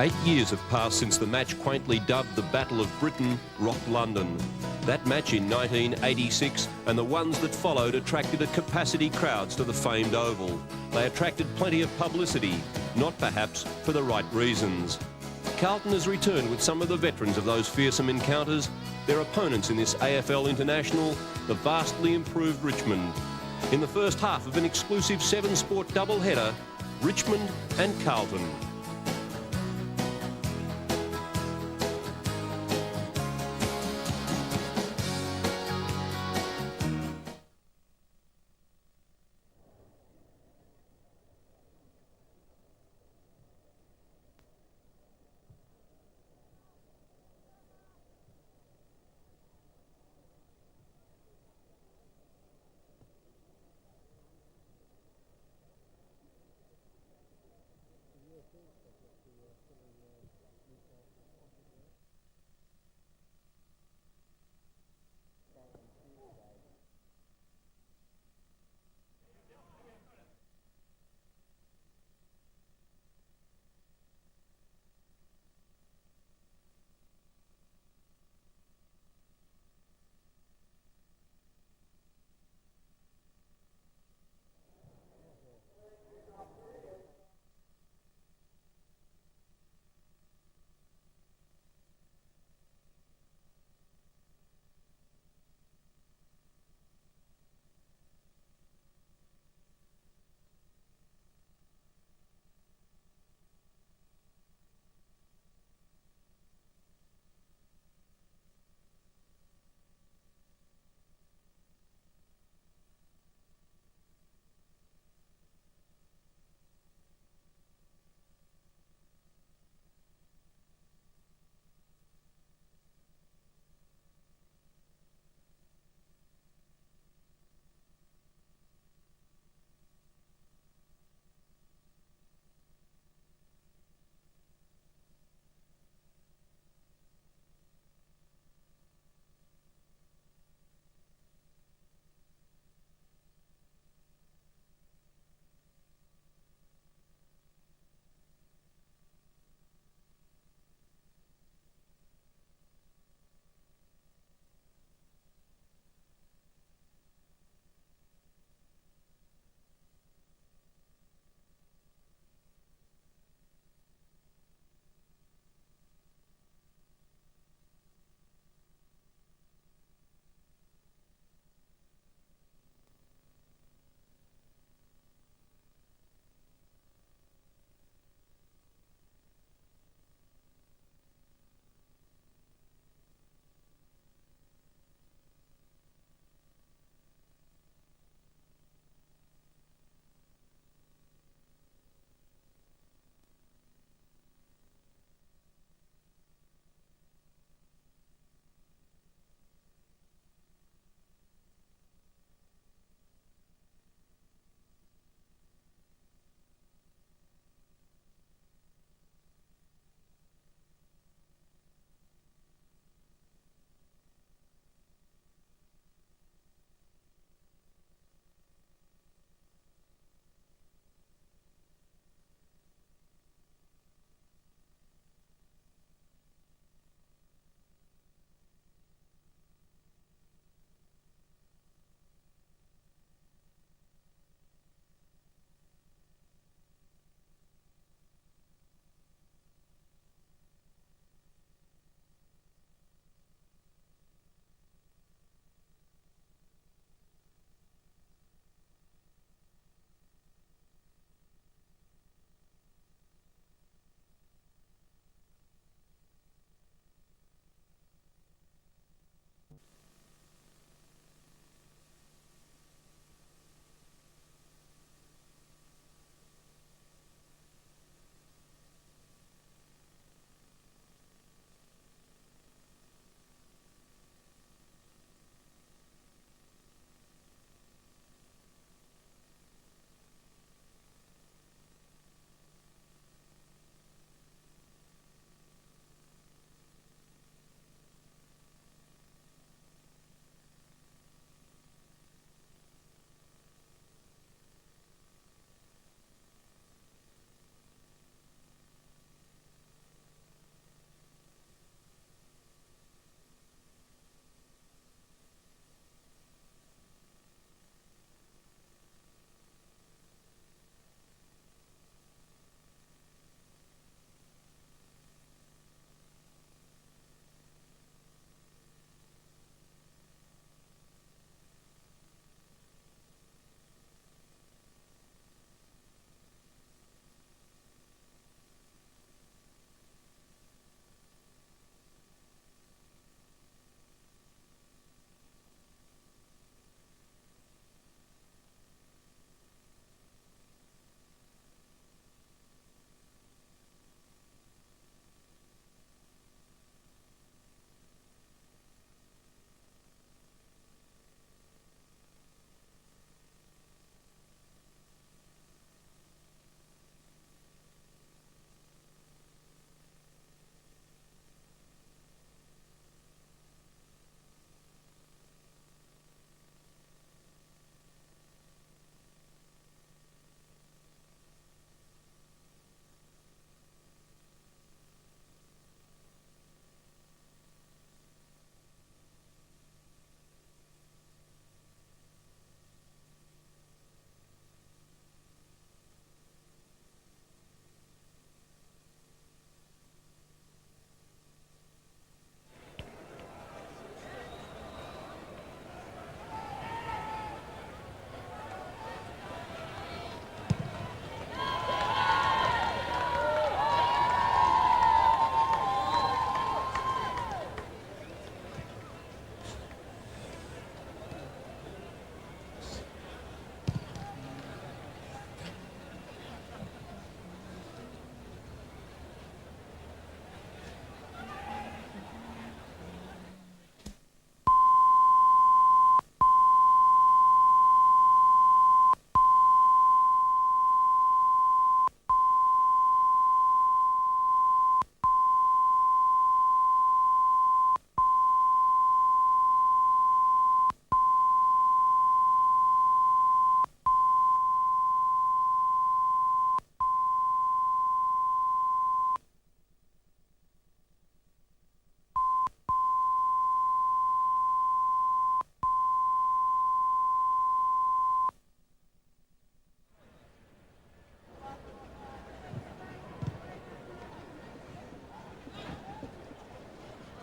8 years have passed since the match quaintly dubbed the Battle of Britain rocked London. That match in 1986 and the ones that followed attracted a capacity crowds to the famed Oval. They attracted plenty of publicity, not perhaps for the right reasons. Carlton has returned with some of the veterans of those fearsome encounters, their opponents in this AFL International, the vastly improved Richmond. In the first half of an exclusive 7-sport doubleheader, Richmond and Carlton. Yeah,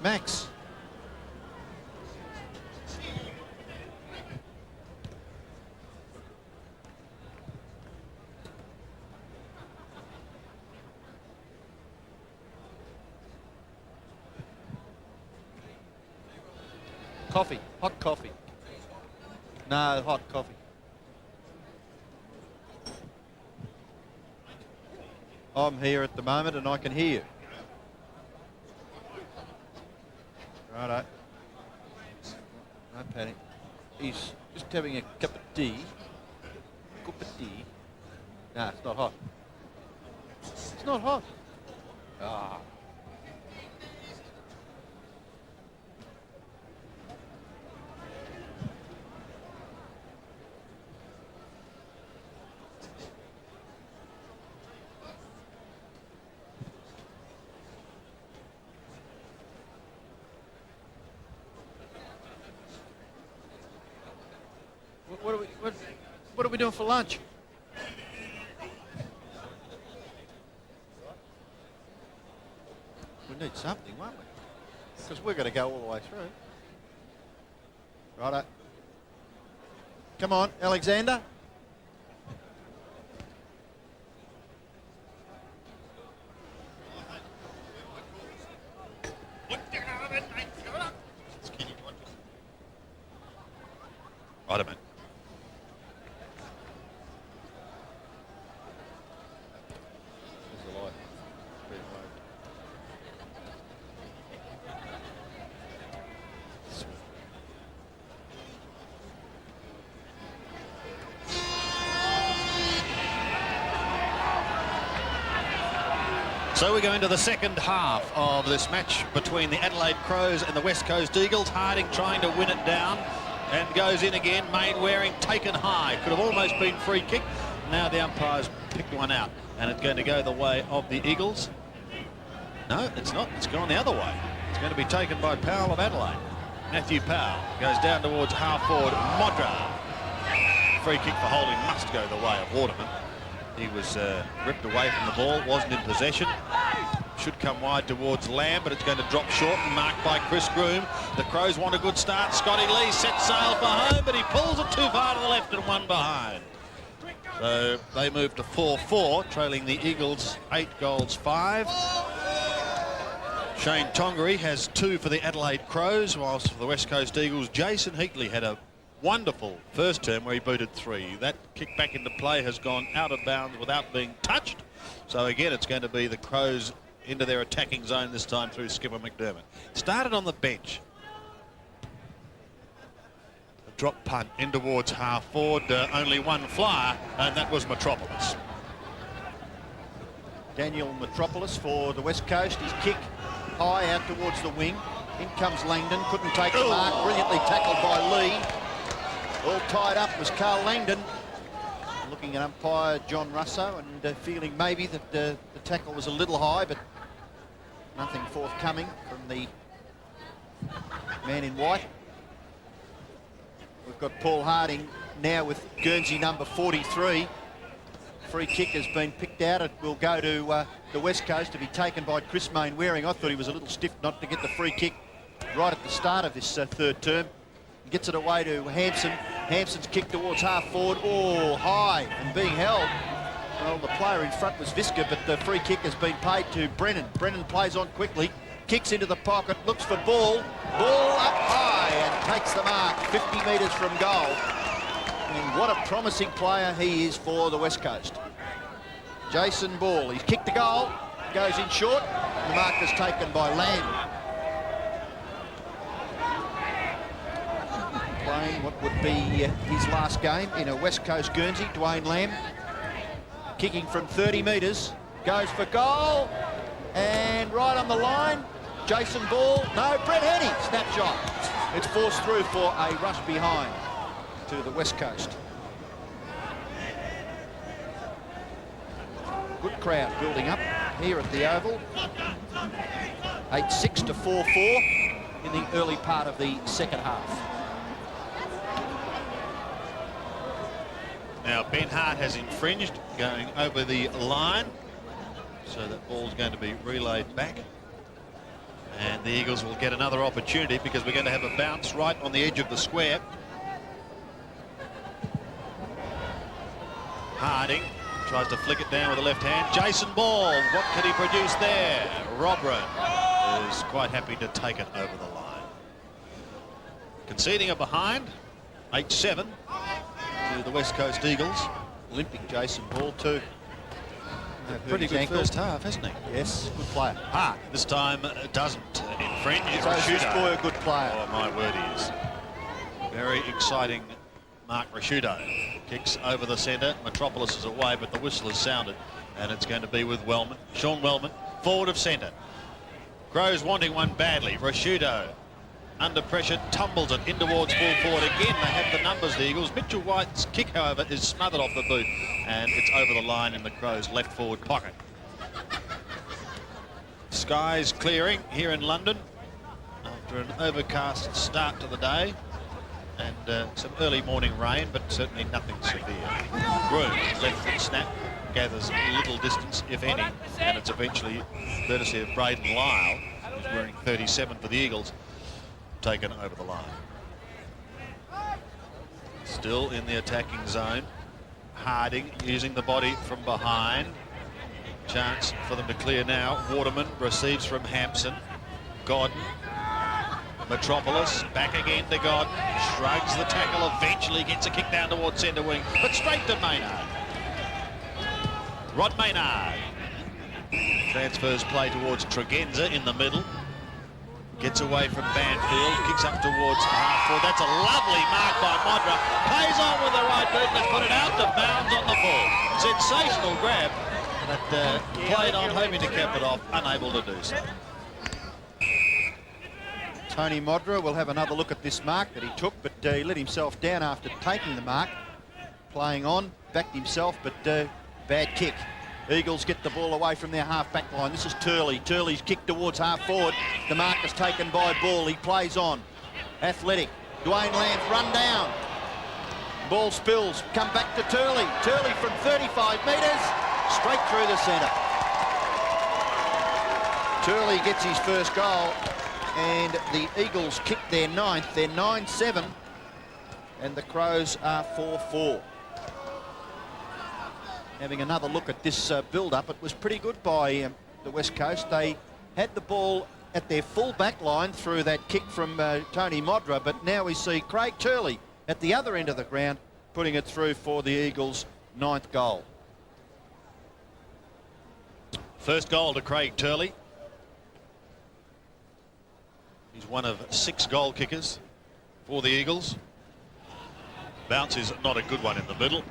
Max. Coffee, hot coffee. No, hot coffee. I'm here at the moment and I can hear you. Righto. No panic. He's just having a cup of tea. Cup of tea. No, it's not hot. It's not hot. Ah. What are we doing for lunch? We need something, won't we? Because we're going to go all the way through. Righto. Come on, Alexander. Righto, mate. So we go into the second half of this match between the Adelaide Crows and the West Coast Eagles. Harding trying to win it down and goes in again. Mainwaring taken high. Could have almost been free kick. Now the umpires picked one out and it's going to go the way of the Eagles. No, it's not. It's gone the other way. It's going to be taken by Powell of Adelaide. Matthew Powell goes down towards half forward. Modra. Free kick for holding must go the way of Waterman. He was ripped away from the ball, wasn't in possession. Should come wide towards Lamb, but it's going to drop short and marked by Chris Groom. The Crows want a good start. Scotty Lee sets sail for home, but he pulls it too far to the left and one behind. So they move to 4-4, trailing the Eagles 8-5. Shane Tongery has 2 for the Adelaide Crows, whilst for the West Coast Eagles, Jason Heatley had a wonderful first term where he booted 3. That kick back into play has gone out of bounds without being touched. So again, it's going to be the Crows into their attacking zone this time through skipper McDermott. Started on the bench. A drop punt in towards half forward. Only one flyer, and that was Metropolis. Daniel Metropolis for the West Coast. His kick high out towards the wing. In comes Langdon. Couldn't take the mark. Brilliantly tackled by Lee. All tied up was Carl Langdon. Looking at umpire John Russo and feeling maybe that the tackle was a little high, but nothing forthcoming from the man in white. We've got Paul Harding now with Guernsey number 43. Free kick has been picked out. It will go to the West Coast to be taken by Chris Mainwaring. I thought he was a little stiff not to get the free kick right at the start of this third term. Gets it away to Hampson. Hampson's kick towards half forward. Oh, high and being held. Well, the player in front was Visca, but the free kick has been paid to Brennan. Brennan plays on quickly, kicks into the pocket, looks for ball. Ball up high and takes the mark 50 metres from goal. And what a promising player he is for the West Coast. Jason Ball, he's kicked the goal, goes in short. The mark is taken by Lamb. Playing what would be his last game in a West Coast Guernsey, Dwayne Lamb. Kicking from 30 metres, goes for goal, and right on the line, Jason Ball, no, Brett Henny, snapshot. It's forced through for a rush behind to the West Coast. Good crowd building up here at the Oval. 8-6 to 4-4 in the early part of the second half. Now Ben Hart has infringed, going over the line, so that ball's going to be relayed back. And the Eagles will get another opportunity because we're going to have a bounce right on the edge of the square. Harding tries to flick it down with the left hand. Jason Ball, what can he produce there? Robren is quite happy to take it over the line. Conceding a behind, 8-7 to the West Coast Eagles. Limping Jason Ball too. Pretty good first half, hasn't he? Yes, good player. This time doesn't infringe. So is this boy a good player? Oh, my word, he is. Very exciting. Mark Rashudo kicks over the centre. Metropolis is away, but the whistle has sounded, and it's going to be with Wellman. Sean Wellman, forward of centre. Crows wanting one badly. Rashudo under pressure, tumbles it in towards full forward again. They have the numbers, the Eagles. Mitchell White's kick, however, is smothered off the boot, and it's over the line in the Crows' left forward pocket. Skies clearing here in London after an overcast start to the day, and some early morning rain, but certainly nothing severe. Groom, left foot snap, gathers little distance, if any, and it's eventually courtesy of Braden Lyle, who's wearing 37 for the Eagles, taken over the line. Still in the attacking zone. Harding using the body from behind. Chance for them to clear now. Waterman receives from Hampson. Godden. Metropolis back again to Godden. Shrugs the tackle, eventually gets a kick down towards centre wing, but straight to Maynard. Rod Maynard transfers play towards Tregenza in the middle. Gets away from Banfield, kicks up towards half forward. That's a lovely mark by Modra. Pays on with the right boot and has put it out to bounds on the full. Sensational grab, but played on, hoping to cap it off, unable to do so. Tony Modra will have another look at this mark that he took, but he let himself down after taking the mark. Playing on, backed himself, but bad kick. Eagles get the ball away from their half-back line. This is Turley. Turley's kick towards half-forward. The mark is taken by Ball. He plays on. Athletic. Dwayne Lamb's run down. Ball spills. Come back to Turley. Turley from 35 metres. Straight through the centre. Turley gets his first goal. And the Eagles kick their ninth. They're 9-7. And the Crows are 4-4. Having another look at this build-up, it was pretty good by the West Coast. They had the ball at their full back line through that kick from Tony Modra, but now we see Craig Turley at the other end of the ground putting it through for the Eagles' ninth goal. First goal to Craig Turley. He's one of 6 goal kickers for the Eagles. Bounce is not a good one in the middle.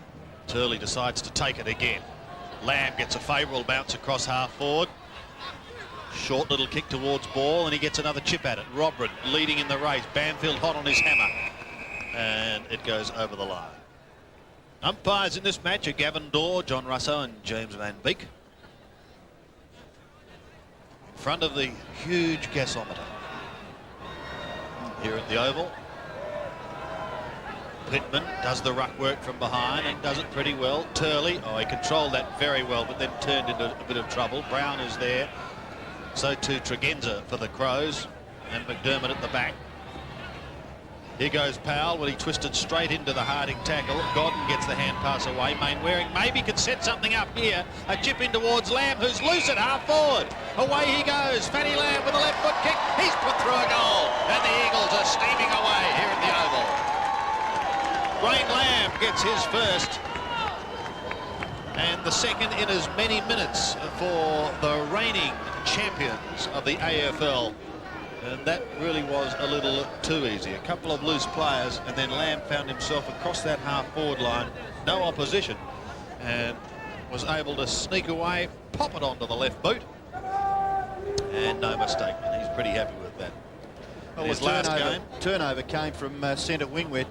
Turley decides to take it again. Lamb gets a favourable bounce across half forward. Short little kick towards Ball, and he gets another chip at it. Robren leading in the race. Banfield hot on his hammer. And it goes over the line. Umpires in this match are Gavin Dorr, John Russo and James Van Beek. In front of the huge gasometer here at the Oval. Pittman does the ruck work from behind and does it pretty well. Turley, he controlled that very well, but then turned into a bit of trouble. Brown is there. So too Tregenza for the Crows, and McDermott at the back. Here goes Powell, he twisted straight into the Harding tackle. Godden gets the hand pass away. Mainwaring maybe could set something up here. A chip in towards Lamb, who's loose at half forward. Away he goes. Fanny Lamb with a left foot kick. He's put through a goal, and the Eagles are steaming away here at the Oval. Brain Lamb gets his first, and the second in as many minutes for the reigning champions of the AFL. And that really was a little too easy. A couple of loose players, and then Lamb found himself across that half-forward line, no opposition, and was able to sneak away, pop it onto the left boot, and no mistake. And he's pretty happy with that. Well, his last game. Turnover came from centre wing, where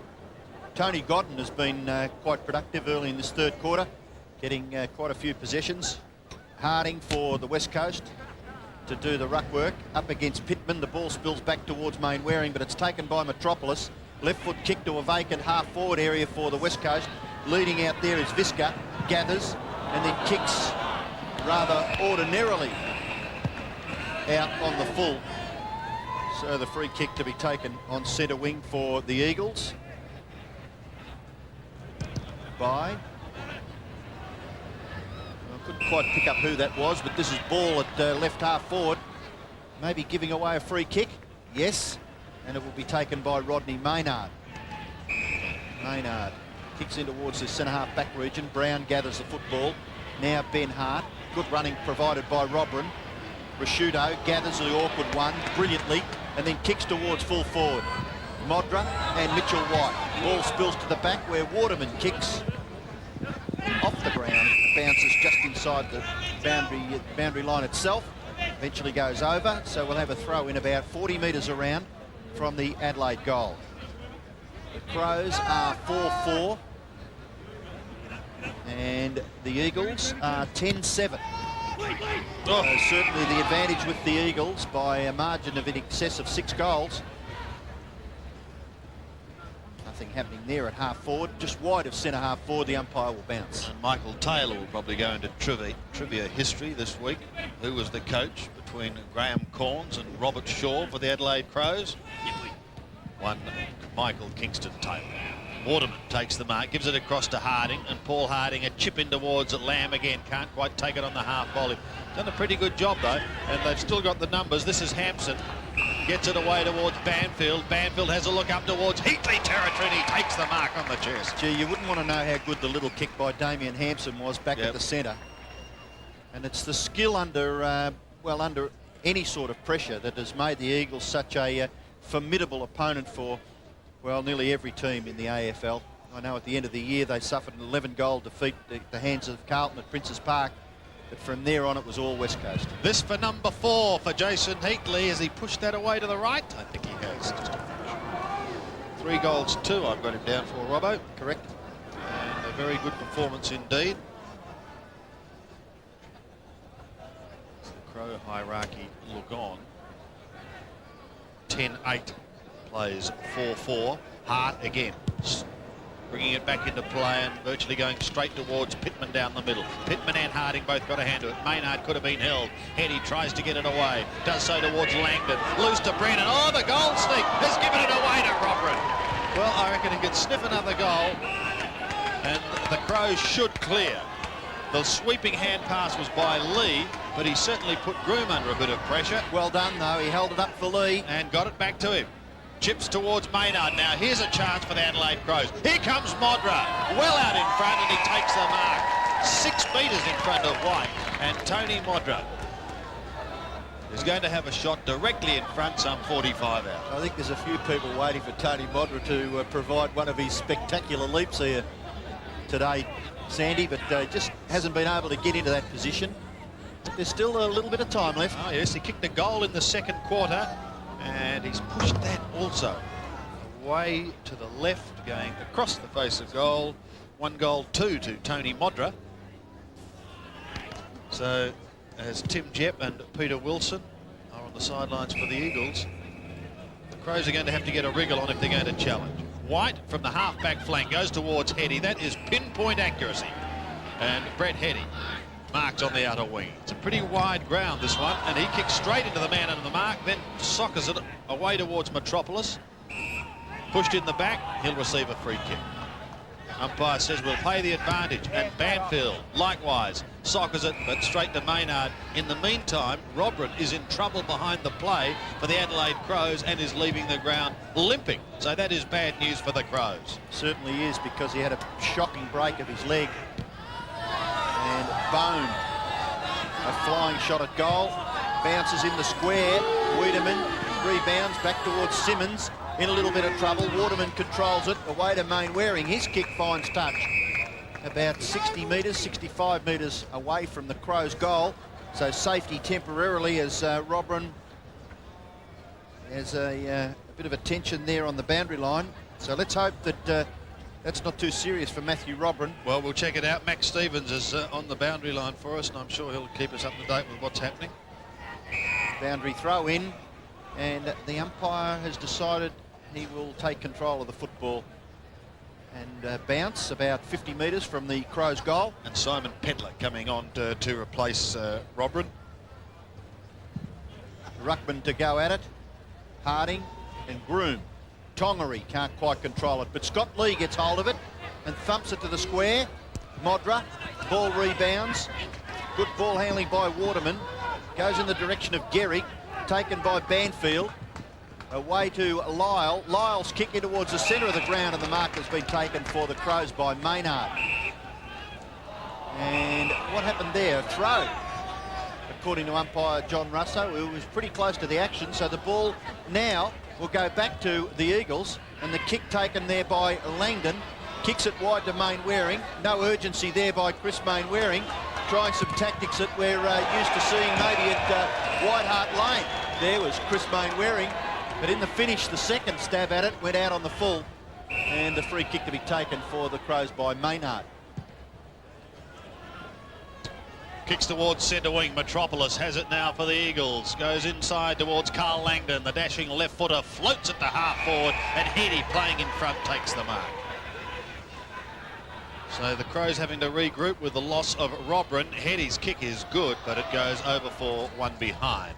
Tony Godden has been quite productive early in this third quarter, getting quite a few possessions. Harding for the West Coast to do the ruck work up against Pittman. The ball spills back towards Mainwaring, but it's taken by Metropolis. Left foot kick to a vacant half forward area for the West Coast. Leading out there is Visca, gathers and then kicks rather ordinarily out on the full. So the free kick to be taken on centre wing for the Eagles by... I couldn't quite pick up who that was, but this is ball at left half forward. Maybe giving away a free kick. Yes. And it will be taken by Rodney Maynard. Maynard kicks in towards the centre-half back region. Brown gathers the football. Now Ben Hart. Good running provided by Robran. Rashudo gathers the awkward one brilliantly and then kicks towards full forward. Modra and Mitchell White. Ball spills to the back where Waterman kicks off the ground. Bounces just inside the boundary line itself. Eventually goes over. So we'll have a throw in about 40 metres around from the Adelaide goal. The Crows are 4-4 and the Eagles are 10-7. So certainly the advantage with the Eagles by a margin of in excess of 6 goals. Nothing happening there at half forward, just wide of centre half forward. The umpire will bounce. And Michael Taylor will probably go into trivia history this week. Who was the coach between Graham Corns and Robert Shaw for the Adelaide Crows? One Michael Kingston Taylor. Waterman takes the mark, gives it across to Harding, and Paul Harding a chip in towards Lamb again. Can't quite take it on the half volley. Done a pretty good job though, and they've still got the numbers. This is Hampson. Gets it away towards Banfield. Banfield has a look up towards Heatley territory and he takes the mark on the chest. Gee, you wouldn't want to know how good the little kick by Damien Hampson was back at the centre. And it's the skill under, well, under any sort of pressure that has made the Eagles such a formidable opponent for, well, nearly every team in the AFL. I know at the end of the year they suffered an 11-goal defeat at the hands of Carlton at Princes Park. But from there on, it was all West Coast. This for number 4 for Jason Heatley. Has he pushed that away to the right? I think he has. Just a finish. 3 goals, 2 I've got him down for, Robbo. Correct. And a very good performance indeed. The Crow hierarchy look on. 10-8 plays 4-4. Hart again. Bringing it back into play and virtually going straight towards Pittman down the middle. Pittman and Harding both got a hand to it. Maynard could have been held. Heady tries to get it away. Does so towards Langdon. Loose to Brennan. Oh, the goal sneak has given it away to Robran. Well, I reckon he could sniff another goal and the Crows should clear. The sweeping hand pass was by Lee, but he certainly put Groom under a bit of pressure. Well done, though. He held it up for Lee. And got it back to him. Chips towards Maynard now. Here's a chance for the Adelaide Crows. Here comes Modra. Well out in front and he takes the mark. 6 metres in front of White. And Tony Modra is going to have a shot directly in front, some 45 out. I think there's a few people waiting for Tony Modra to provide one of his spectacular leaps here today, Sandy, but just hasn't been able to get into that position. There's still a little bit of time left. Oh yes, he kicked a goal in the second quarter. And he's pushed that also away to the left, going across the face of goal. 1 goal, 2 to Tony Modra. So as Tim Jepp and Peter Wilson are on the sidelines for the Eagles, the Crows are going to have to get a wriggle on if they're going to challenge. White from the half-back flank goes towards Heady. That is pinpoint accuracy. And Brett Heady marked on the outer wing. It's a pretty wide ground, this one, and he kicks straight into the man under the mark, then soccers it away towards Metropolis. Pushed in the back, he'll receive a free kick. Umpire says we'll pay the advantage, and Banfield likewise soccers it, but straight to Maynard. In the meantime, Robran is in trouble behind the play for the Adelaide Crows and is leaving the ground limping. So that is bad news for the Crows. Certainly is, because he had a shocking break of his leg. And Bone, a flying shot at goal, bounces in the square. Wiedemann rebounds back towards Simmons, in a little bit of trouble. Waterman controls it, away to Mainwaring. His kick finds touch about 60 metres, 65 metres away from the Crows' goal. So safety temporarily as Robran has a bit of a tension there on the boundary line. So let's hope that that's not too serious for Matthew Robran. Well, we'll check it out. Max Stevens is on the boundary line for us, and I'm sure he'll keep us up to date with what's happening. Boundary throw in, and the umpire has decided he will take control of the football and bounce about 50 metres from the Crows' goal. And Simon Pentler coming on to replace Robran. Ruckman to go at it. Harding and Groom. Tongery can't quite control it, but Scott Lee gets hold of it and thumps it to the square. Modra, ball rebounds. Good ball handling by Waterman. Goes in the direction of Gehrig, taken by Banfield. Away to Lyle. Lyle's kick in towards the centre of the ground, and the mark has been taken for the Crows by Maynard. And what happened there? A throw, according to umpire John Russo, who was pretty close to the action. So the ball now will go back to the Eagles, and the kick taken there by Langdon. Kicks it wide to Mainwaring. No urgency there by Chris Mainwaring, trying some tactics that we're used to seeing maybe at White Hart Lane. There was Chris Mainwaring, but in the finish, the second stab at it went out on the full, and the free kick to be taken for the Crows by Maynard. Kicks towards centre wing. Metropolis has it now for the Eagles. Goes inside towards Carl Langdon. The dashing left footer floats it to half forward, and Heady playing in front takes the mark. So the Crows having to regroup with the loss of Robran. Heady's kick is good, but it goes over for one behind.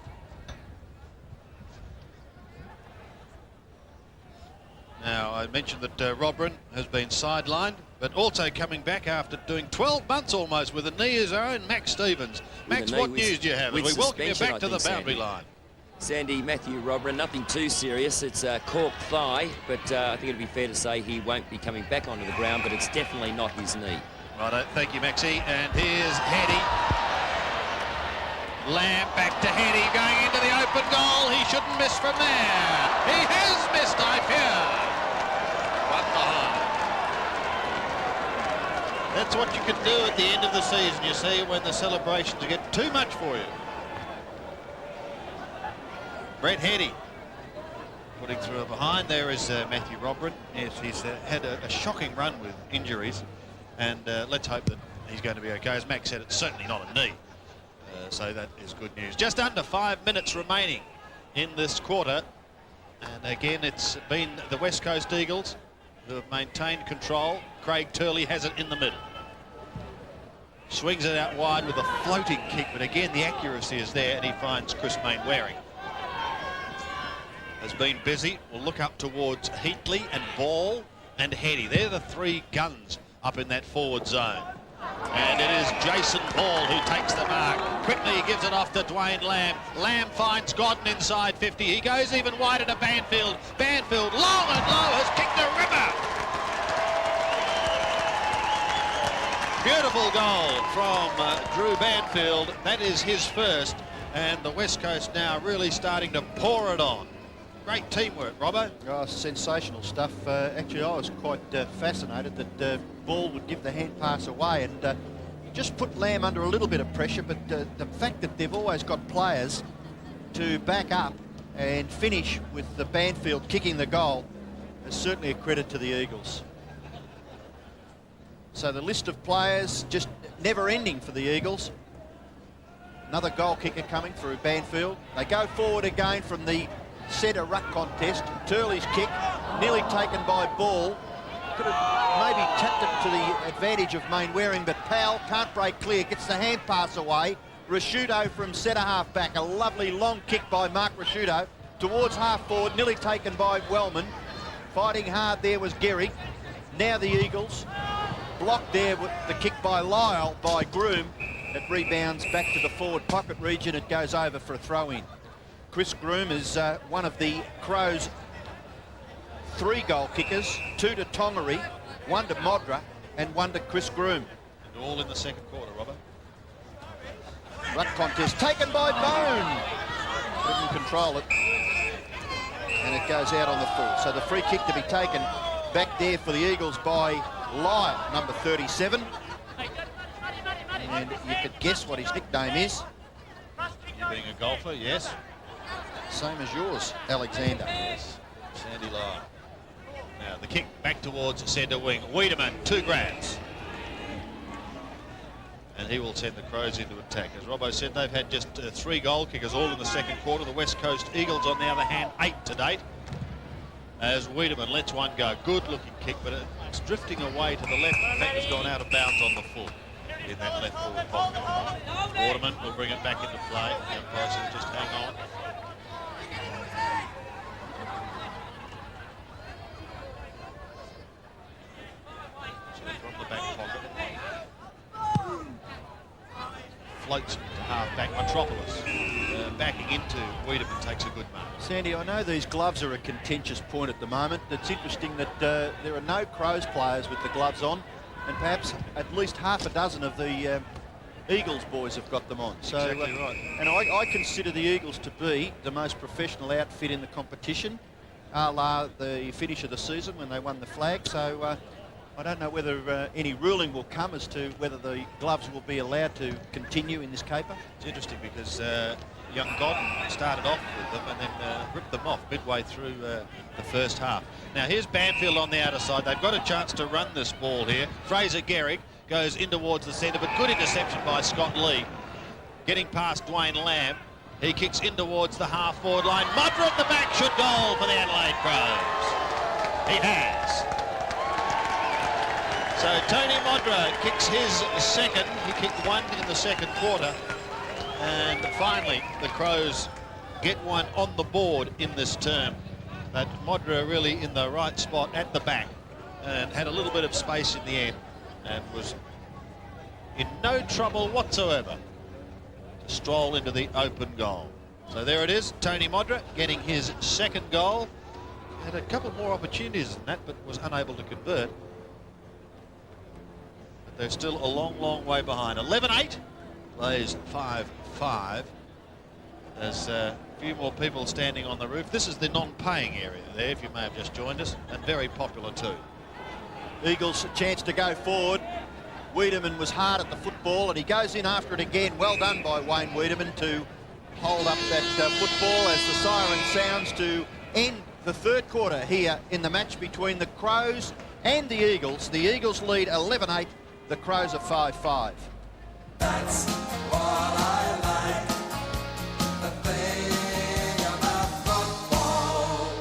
Now, I mentioned that Robran has been sidelined, but also coming back after doing 12 months almost with a knee of his own, Max Stevens. Max, what news do you have? We welcome you back to the boundary line. Sandy, Matthew Robran, nothing too serious. It's a cork thigh, but I think it'd be fair to say he won't be coming back onto the ground, but it's definitely not his knee. Righto, thank you, Maxie. And here's Heady. Lamb back to Heady, going into the open goal. He shouldn't miss from there. He has missed, I fear. One behind. That's what you can do at the end of the season, you see, when the celebrations get too much for you. Brett Heady putting through a behind. There is Matthew Robran. Yes, he's had a shocking run with injuries, and let's hope that he's going to be okay. As Max said, it's certainly not a knee, so that is good news. Just under 5 minutes remaining in this quarter, and again it's been the West Coast Eagles who have maintained control. Craig Turley has it in the middle. Swings it out wide with a floating kick, but again the accuracy is there, and he finds Chris Mainwaring. Has been busy. We'll look up towards Heatley and Ball and Heady. They're the three guns up in that forward zone. And it is Jason Ball who takes the mark. Quickly he gives it off to Dwayne Lamb. Lamb finds Godden inside 50. He goes even wider to Banfield. Banfield long and low has kicked a ripper. Beautiful goal from Drew Banfield. That is his first, and the West Coast now really starting to pour it on. Great teamwork, Robbo. Oh, sensational stuff. Actually, I was quite fascinated that Ball would give the hand pass away and just put Lamb under a little bit of pressure, but the fact that they've always got players to back up and finish with the Banfield kicking the goal is certainly a credit to the Eagles. So the list of players just never ending for the Eagles. Another goal kicker coming through Banfield. They go forward again from the centre ruck contest. Turley's kick nearly taken by Ball. Could have maybe tapped it to the advantage of Mainwaring, but Powell can't break clear, gets the hand pass away. Rasciuto from centre half back, a lovely long kick by Mark Rasciuto towards half forward, nearly taken by Wellman. Fighting hard there was Gehrig. Now the Eagles blocked there with the kick by Lyle by Groom. It rebounds back to the forward pocket region. It goes over for a throw-in. Chris Groom is one of the Crows' 3 goal kickers, 2 to Tongery, 1 to Modra, and 1 to Chris Groom. And all in the second quarter, Robert. Ruck contest taken by Bone. Couldn't control it. And it goes out on the full. So the free kick to be taken back there for the Eagles by Lyle, number 37. And you could guess what his nickname is. You being a golfer, yes. Same as yours, Alexander. Yes, Sandy Lyle. Now the kick back towards centre wing. Wiedemann, 2 grabs. And he will send the Crows into attack. As Robbo said, they've had just 3 goal kickers all in the second quarter. The West Coast Eagles, on the other hand, 8 to date. As Wiedemann lets one go. Good looking kick, but it's drifting away to the left. In fact, it's gone out of bounds on the full in that left forward pocket. Waterman will bring it back into play. The umpire says just hang on. floats to half-back. Metropolis backing into Wiedemann takes a good mark. Sandy, I know these gloves are a contentious point at the moment. It's interesting that there are no Crows players with the gloves on, and perhaps at least half a dozen of the Eagles boys have got them on. So, Exactly right. And I consider the Eagles to be the most professional outfit in the competition, a la the finish of the season when they won the flag. So I don't know whether any ruling will come as to whether the gloves will be allowed to continue in this caper. It's interesting because young Godden started off with them and then ripped them off midway through the first half. Now here's Banfield on the outer side. They've got a chance to run this ball here. Fraser Gehrig goes in towards the centre, but good interception by Scott Lee. Getting past Dwayne Lamb. He kicks in towards the half-forward line. Modra at the back should goal for the Adelaide Crows. He has. So Tony Modra kicks his second. He kicked one in the second quarter. And finally, the Crows get one on the board in this term. But Modra really in the right spot at the back and had a little bit of space in the end and was in no trouble whatsoever to stroll into the open goal. So there it is, Tony Modra getting his second goal. Had a couple more opportunities than that, but was unable to convert. But they're still a long, long way behind. 11-8, plays 5-5. There's a few more people standing on the roof. This is the non-paying area there, if you may have just joined us, and very popular too. Eagles a chance to go forward. Wiedemann was hard at the football and he goes in after it again. Well done by Wayne Wiedemann to hold up that football as the siren sounds to end the third quarter here in the match between the Crows and the Eagles. The Eagles lead 11-8, the Crows are 5-5. That's what I like, the thing about football.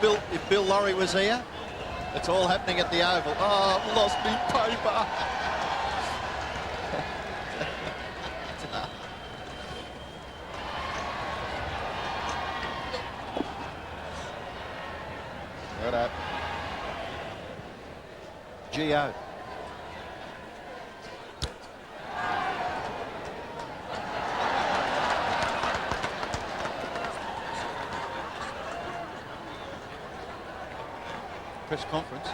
if Bill Laurie was here. It's all happening at the Oval. Oh, I've lost me paper. Righto. Gio. Press conference.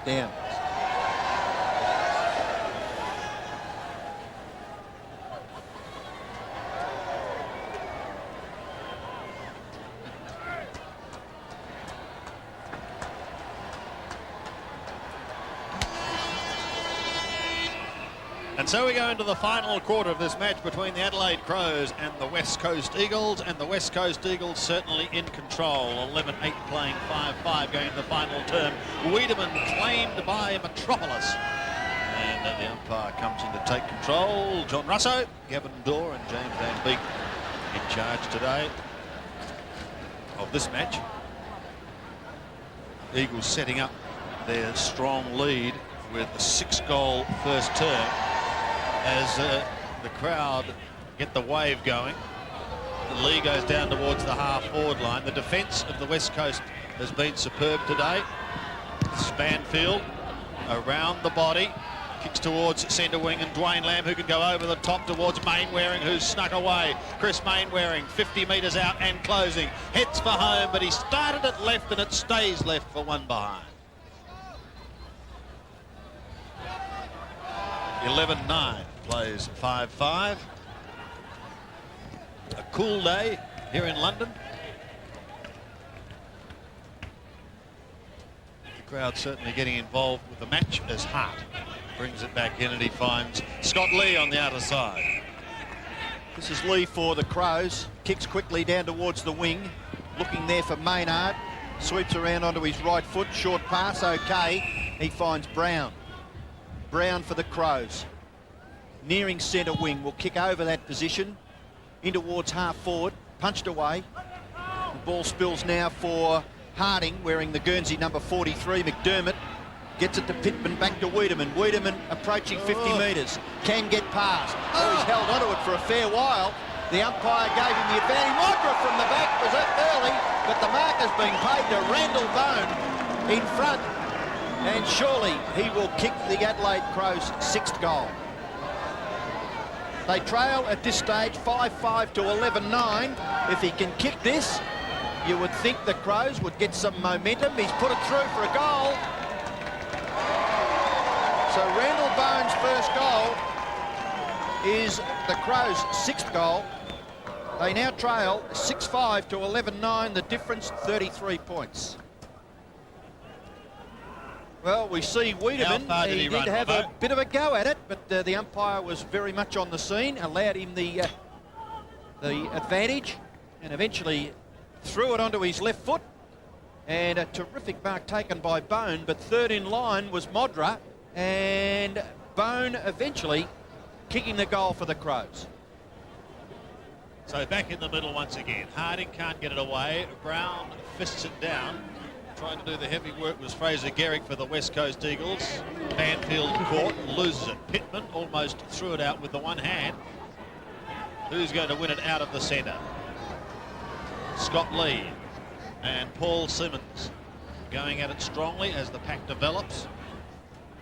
Down. And so we go into the final quarter of this match between the Adelaide Crows and the West Coast Eagles, and the West Coast Eagles certainly in control. 11-8 playing 5-5 going into the final term. Wiedemann claimed by Metropolis. And the umpire comes in to take control. John Russo, Gavin Dorr and James Van Beek in charge today of this match. Eagles setting up their strong lead with a 6-goal first term. As the crowd get the wave going, Lee goes down towards the half-forward line. The defence of the West Coast has been superb today. Spanfield around the body, kicks towards centre wing, and Dwayne Lamb, who can go over the top towards Mainwaring, who's snuck away. Chris Mainwaring, 50 metres out and closing. Heads for home, but he started at left and it stays left for one behind. 11-9 plays 5-5. A cool day here in London. The crowd certainly getting involved with the match as Hart brings it back in, and he finds Scott Lee on the outer side. This is Lee for the Crows. Kicks quickly down towards the wing. Looking there for Maynard. Sweeps around onto his right foot. Short pass, okay. He finds Brown. Brown for the Crows. Nearing centre wing, will kick over that position. In towards half forward. Punched away. The ball spills now for Harding, wearing the Guernsey number 43. McDermott gets it to Pittman, back to Wiedemann. Wiedemann approaching 50 metres. Can get past. Oh, he's held onto it for a fair while. The umpire gave him the advantage. Modra from the back was up early, but the mark has been paid to Randall Bone in front. And surely he will kick the Adelaide Crows' 6th goal. They trail at this stage 5-5 to 11-9. If he can kick this, you would think the Crows would get some momentum. He's put it through for a goal. So Randall Bone's first goal is the Crows' 6th goal. They now trail 6-5 to 11-9. The difference 33 points. Well, we see Wiedemann. He did have a bit of a go at it, but the umpire was very much on the scene, allowed him the advantage, and eventually threw it onto his left foot. And a terrific mark taken by Bone, but third in line was Modra, and Bone eventually kicking the goal for the Crows. So back in the middle once again. Harding can't get it away. Brown fists it down. Trying to do the heavy work was Fraser Garrick for the West Coast Eagles. Banfield caught, loses it. Pittman almost threw it out with the one hand. Who's going to win it out of the centre? Scott Lee and Paul Simmons going at it strongly as the pack develops.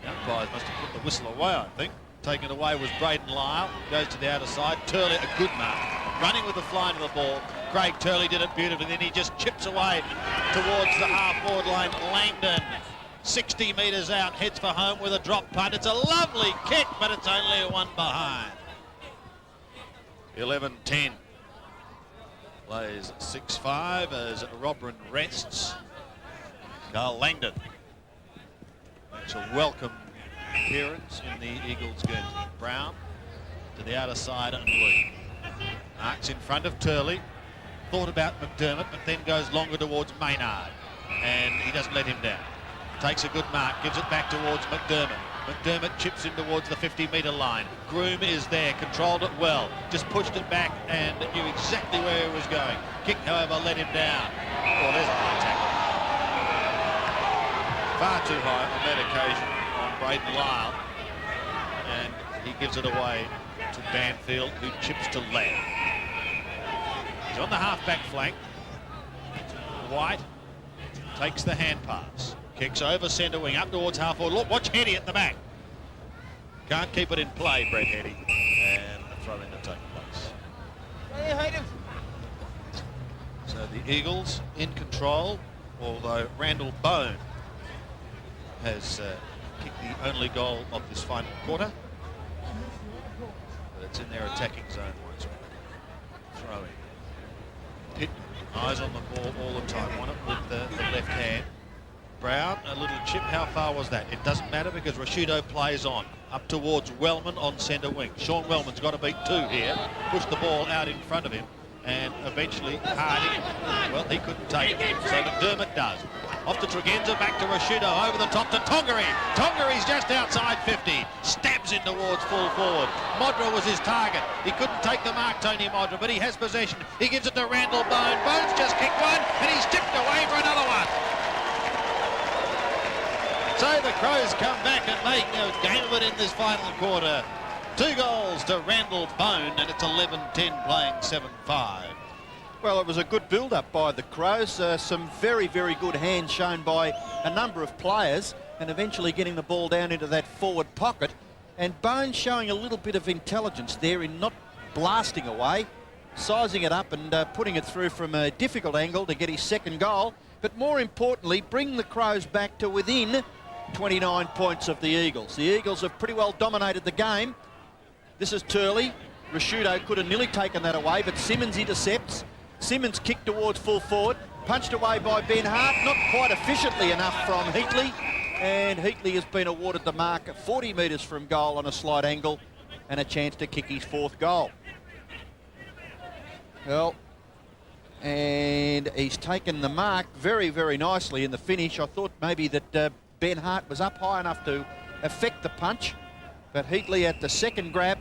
The umpires must have put the whistle away, I think. Taken away was Braden Lyle. Goes to the outer side. Turley, a good mark. Running with the flying of the ball. Craig Turley did it beautifully. Then he just chips away towards the half-forward line. Langdon, 60 metres out, heads for home with a drop punt. It's a lovely kick, but it's only a one behind. 11-10. Plays 6-5 as Robrin rests. Carl Langdon makes a welcome appearance in the Eagles game. Brown to the outer side and Lee. Marks in front of Turley. Thought about McDermott, but then goes longer towards Maynard. And he doesn't let him down. Takes a good mark, gives it back towards McDermott. McDermott chips in towards the 50-metre line. Groom is there, controlled it well. Just pushed it back and knew exactly where he was going. Kick, however, let him down. Oh, there's a hard tackle. far too high on that occasion on Braden Lyle, and he gives it away to Banfield, who chips to Ladd. He's on the half-back flank. White takes the hand pass, kicks over centre wing up towards half forward. Look, watch Heady at the back. Can't keep it in play, Brett Heady, and a throw-in to take place. So the Eagles in control, although Randall Bone has kicked the only goal of this final quarter. But it's in their attacking zone once more. Throwing. Pitt, eyes on the ball all the time, on it with the left hand. Brown, a little chip. How far was that? It doesn't matter because Rashido plays on. Up towards Wellman on centre wing. Sean Wellman's got to beat two here. Push the ball out in front of him. And eventually Harding, well, he couldn't take it. So McDermott does. Off to Tregenza, back to Rashido, over the top to Tongaree. Tongaree's just outside 50. Stabs in towards full forward. Modra was his target. He couldn't take the mark, Tony Modra, but he has possession. He gives it to Randall Bone. Bone's just kicked one, and he's tipped away for another one. So the Crows come back and make a game of it in this final quarter. 2 goals to Randall Bone, and it's 11-10 playing 7-5. Well, it was a good build-up by the Crows. Some very, very good hands shown by a number of players, and eventually getting the ball down into that forward pocket. And Bone showing a little bit of intelligence there in not blasting away, sizing it up and putting it through from a difficult angle to get his second goal. But more importantly, bring the Crows back to within 29 points of the Eagles. The Eagles have pretty well dominated the game. This is Turley. Rashudo could have nearly taken that away, but Simmons intercepts. Simmons kicked towards full forward, punched away by Ben Hart, not quite efficiently enough from Heatley, and Heatley has been awarded the mark at 40 metres from goal on a slight angle and a chance to kick his 4th goal. Well, and he's taken the mark very, very nicely in the finish. I thought maybe that Ben Hart was up high enough to affect the punch, but Heatley at the second grab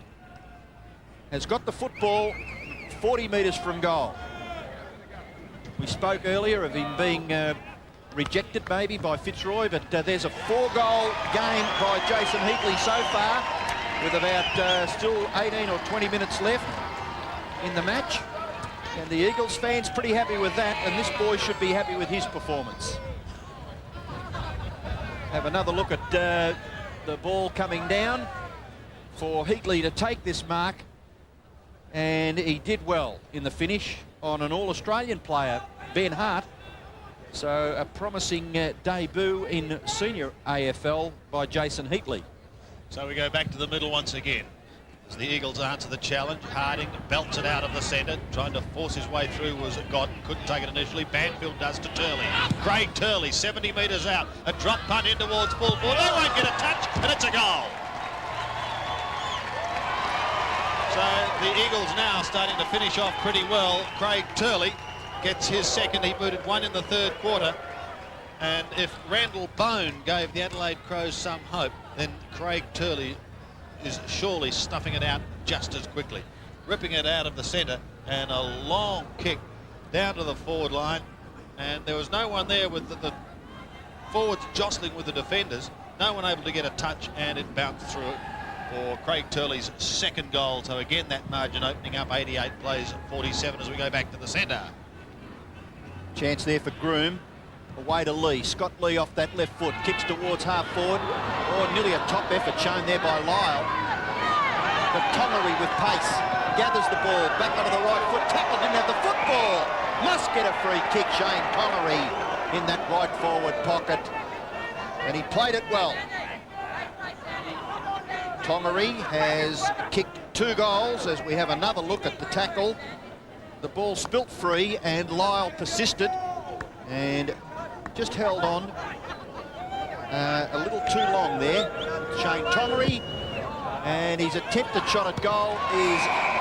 has got the football 40 metres from goal. We spoke earlier of him being rejected maybe by Fitzroy, but there's a 4-goal game by Jason Heatley so far, with about still 18 or 20 minutes left in the match. And the Eagles fans pretty happy with that, and this boy should be happy with his performance. Have another look at the ball coming down for Heatley to take this mark, and he did well in the finish on an All-Australian player, Ben Hart. So a promising debut in senior AFL by Jason Heatley. So we go back to the middle once again. As the Eagles answer the challenge, Harding belts it out of the centre, trying to force his way through was Godden, couldn't take it initially. Banfield does to Turley. Craig Turley, 70 metres out, a drop punt in towards full forward. They won't get a touch, and it's a goal. So the Eagles now starting to finish off pretty well. Craig Turley gets his second. He booted one in the 3rd quarter. And if Randall Bone gave the Adelaide Crows some hope, then Craig Turley is surely stuffing it out just as quickly. Ripping it out of the centre, and a long kick down to the forward line. And there was no one there with the forwards jostling with the defenders. No one able to get a touch, and it bounced through it for Craig Turley's second goal. So again, that margin opening up. 88 plays 47 as we go back to the centre. Chance there for Groom. Away to Lee. Scott Lee off that left foot. Kicks towards half forward. Oh, nearly a top effort shown there by Lyle. But Tongaree with pace. Gathers the ball. Back onto the right foot. Tackle, didn't have the football. Must get a free kick, Shane Tongaree, in that right forward pocket. And he played it well. Tongaree has kicked 2 goals as we have another look at the tackle. The ball spilt free and Lyle persisted and just held on a little too long there. Shane Tongaree, and his attempted shot at goal is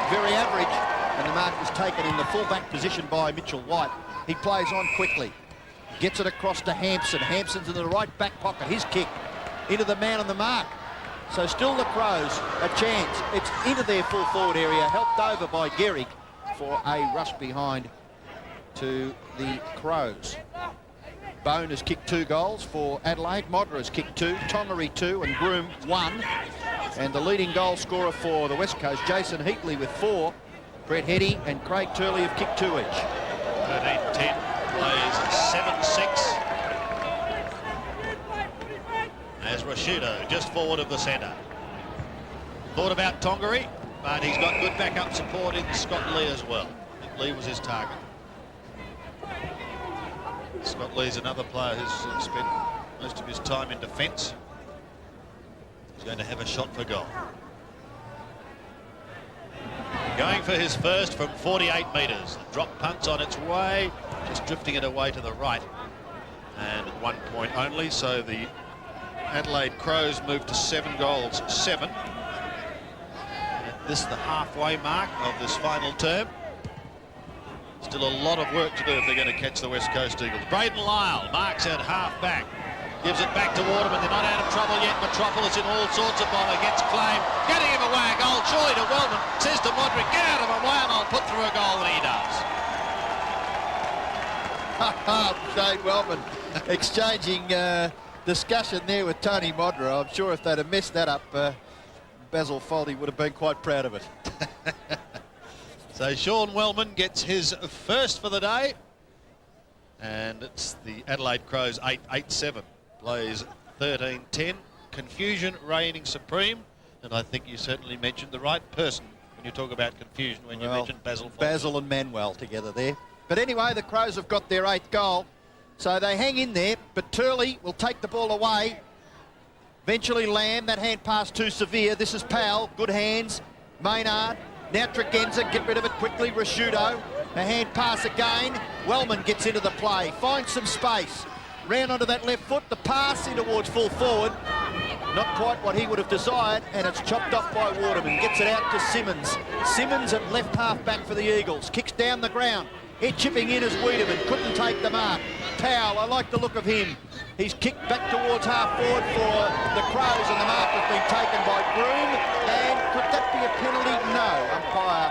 very average, and the mark was taken in the full-back position by Mitchell White. He plays on quickly, gets it across to Hampson. Hampson's in the right back pocket. His kick into the man on the mark. So still the Crows a chance. It's into their full forward area, helped over by Gehrig for a rush behind to the Crows. Bone has kicked 2 goals for Adelaide. Modra has kicked 2, Tongery 2 and Groom 1. And the leading goal scorer for the West Coast, Jason Heatley with 4. Brett Heady and Craig Turley have kicked 2 each. 13-10, plays 7-6. As Rashudo just forward of the centre. Thought about Tongery, but he's got good backup support in Scott Lee as well. I think Lee was his target. Scott Lee's another player who's spent most of his time in defence. He's going to have a shot for goal. Going for his first from 48 metres. The drop punt's on its way, just drifting it away to the right. And 1 point only, so the Adelaide Crows move to 7 goals, 7. At this, the halfway mark of this final term. Still a lot of work to do if they're going to catch the West Coast Eagles. Braden Lyle marks at half back. Gives it back to Waterman. They're not out of trouble yet. Metropolis in all sorts of bother. Gets claim. Getting him away a goal. Surely to Wellman. Says to Modric, get out of my way and I'll put through a goal. And he does. Shane Wellman exchanging discussion there with Tony Modra. I'm sure if they'd have messed that up, Basil Foldy would have been quite proud of it. So Sean Wellman gets his first for the day. And it's the Adelaide Crows 8-8-7. Plays 13-10. Confusion reigning supreme. And I think you certainly mentioned the right person when you talk about confusion when you mentioned Basil Foldy. Basil and Manuel together there. But anyway, the Crows have got their 8th goal. So they hang in there, but Turley will take the ball away. Eventually Lamb, that hand pass too severe. This is Powell, good hands. Maynard, now Tregenza, get rid of it quickly. Rashudo, a hand pass again. Wellman gets into the play, finds some space. Round onto that left foot, the pass in towards full forward. Not quite what he would have desired, and it's chopped off by Waterman. Gets it out to Simmons. Simmons at left half back for the Eagles. Kicks down the ground. Head chipping in as Wiedemann, couldn't take the mark. Powell, I like the look of him. He's kicked back towards half forward for the Crows, and the mark has been taken by Groom. And could that be a penalty? No. Umpire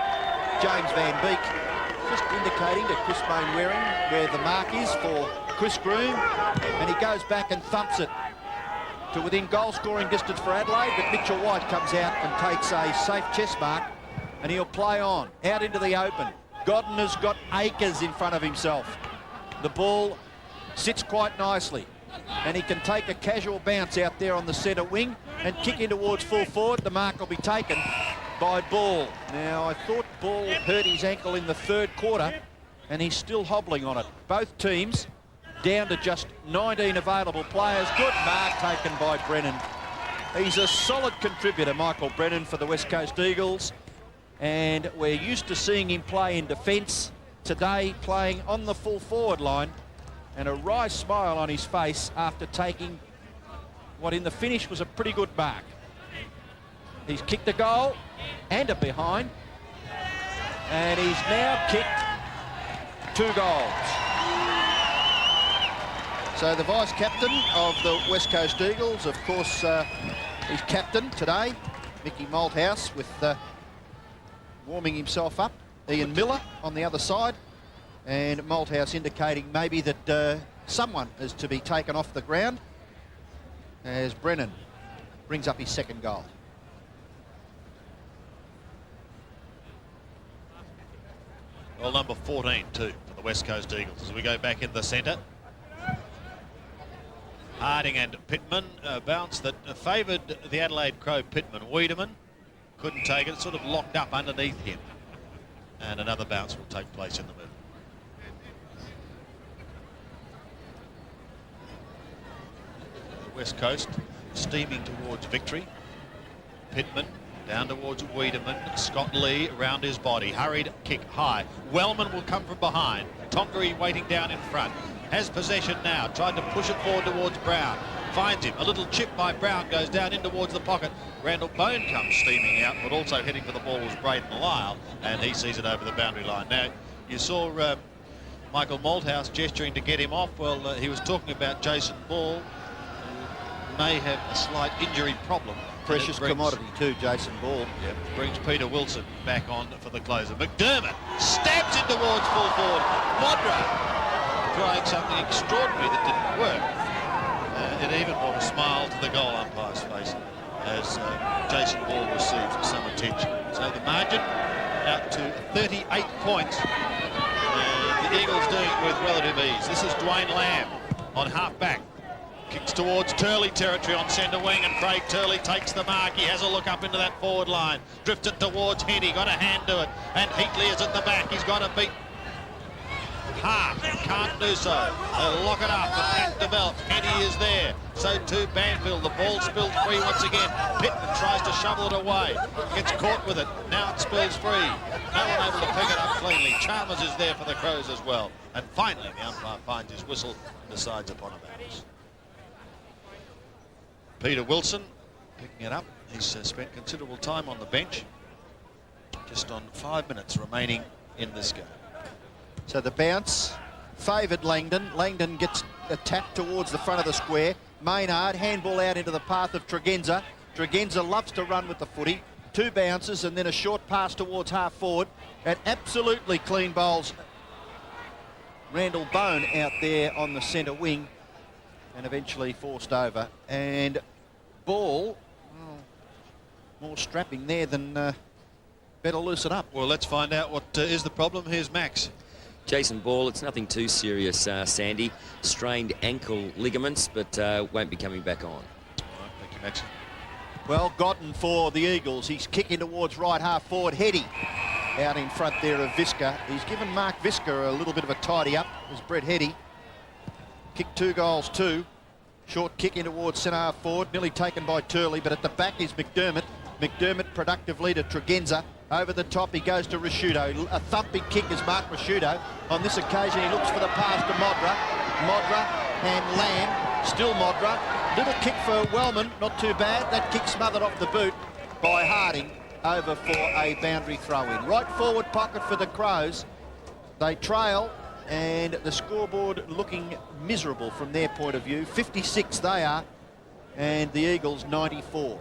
James Van Beek just indicating to Chris Mainwaring where the mark is for Chris Groom, and he goes back and thumps it to within goal scoring distance for Adelaide, but Mitchell White comes out and takes a safe chest mark, and he'll play on out into the open. Godden has got acres in front of himself. The ball sits quite nicely, and he can take a casual bounce out there on the centre wing and kick in towards full forward. The mark will be taken by Ball. Now, I thought Ball hurt his ankle in the 3rd quarter, and he's still hobbling on it. Both teams down to just 19 available players. Good mark taken by Brennan. He's a solid contributor, Michael Brennan, for the West Coast Eagles, and we're used to seeing him play in defence. Today, playing on the full forward line, and a wry smile on his face after taking what in the finish was a pretty good mark. He's kicked a goal and a behind, and he's now kicked 2 goals. So the vice-captain of the West Coast Eagles, of course, he's captain today, Mickey Malthouse, with warming himself up. Ian Miller on the other side, and Malthouse indicating maybe that someone is to be taken off the ground as Brennan brings up his 2nd goal. Well, number 14 too for the West Coast Eagles as we go back in the centre. Harding and Pittman, a bounce that favoured the Adelaide Crow. Pittman, Wiedemann couldn't take it, sort of locked up underneath him, and another bounce will take place in the middle. The West Coast steaming towards victory. Pittman down towards Wiedemann. Scott Lee around his body. Hurried kick high. Wellman will come from behind. Tongery waiting down in front. Has possession now. Tried to push it forward towards Brown. Finds him. A little chip by Brown goes down in towards the pocket. Randall Bone comes steaming out, but also heading for the ball was Braden Lyle, and he sees it over the boundary line. Now, you saw Michael Malthouse gesturing to get him off. Well, he was talking about Jason Ball, who may have a slight injury problem. Precious commodity too, Jason Ball. Yep, brings Peter Wilson back on for the closer. McDermott stabs in towards full forward. Modra trying something extraordinary that didn't work. It even brought a smile to the goal umpire's face as Jason Ball receives some attention. So the margin out to 38 points. And the Eagles doing it with relative ease. This is Dwayne Lamb on half-back. Kicks towards Turley territory on centre wing, and Craig Turley takes the mark. He has a look up into that forward line. Drifts it towards Hendy, got a hand to it. And Heatley is at the back. He's got to beat Hart. Can't do so. They'll lock it up, but that develops. Hendy is there. So too Banfield. The ball spills free once again. Pittman tries to shovel it away. Gets caught with it. Now it spills free. No one able to pick it up cleanly. Chalmers is there for the Crows as well. And finally, the umpire finds his whistle and decides upon a bounce. Peter Wilson picking it up. He's spent considerable time on the bench. Just on 5 minutes remaining in this game. So the bounce favoured Langdon. Langdon gets a tap towards the front of the square. Maynard, handball out into the path of Tregenza. Tregenza loves to run with the footy. 2 bounces and then a short pass towards half forward. And absolutely clean bowls Randall Bone out there on the centre wing and eventually forced over. And Ball, well, more strapping there than better loosen up. Well, let's find out what is the problem. Here's Max. Jason Ball, it's nothing too serious, Sandy. Strained ankle ligaments, but won't be coming back on. All right, thank you, Max. Well gotten for the Eagles. He's kicking towards right half forward. Heady out in front there of Visca. He's given Mark Visca a little bit of a tidy up. As Brett Heady kicked 2 goals too. Short kick in towards centre half forward, nearly taken by Turley, but at the back is McDermott. McDermott productively to Tregenza. Over the top, he goes to Rasciuto. A thumping kick is Mark Rasciuto. On this occasion, he looks for the pass to Modra. Modra and Lamb. Still Modra. Little kick for Wellman, not too bad. That kick smothered off the boot by Harding. Over for a boundary throw-in. Right forward pocket for the Crows. They trail, and the scoreboard looking miserable from their point of view. 56 they are, and the Eagles 94.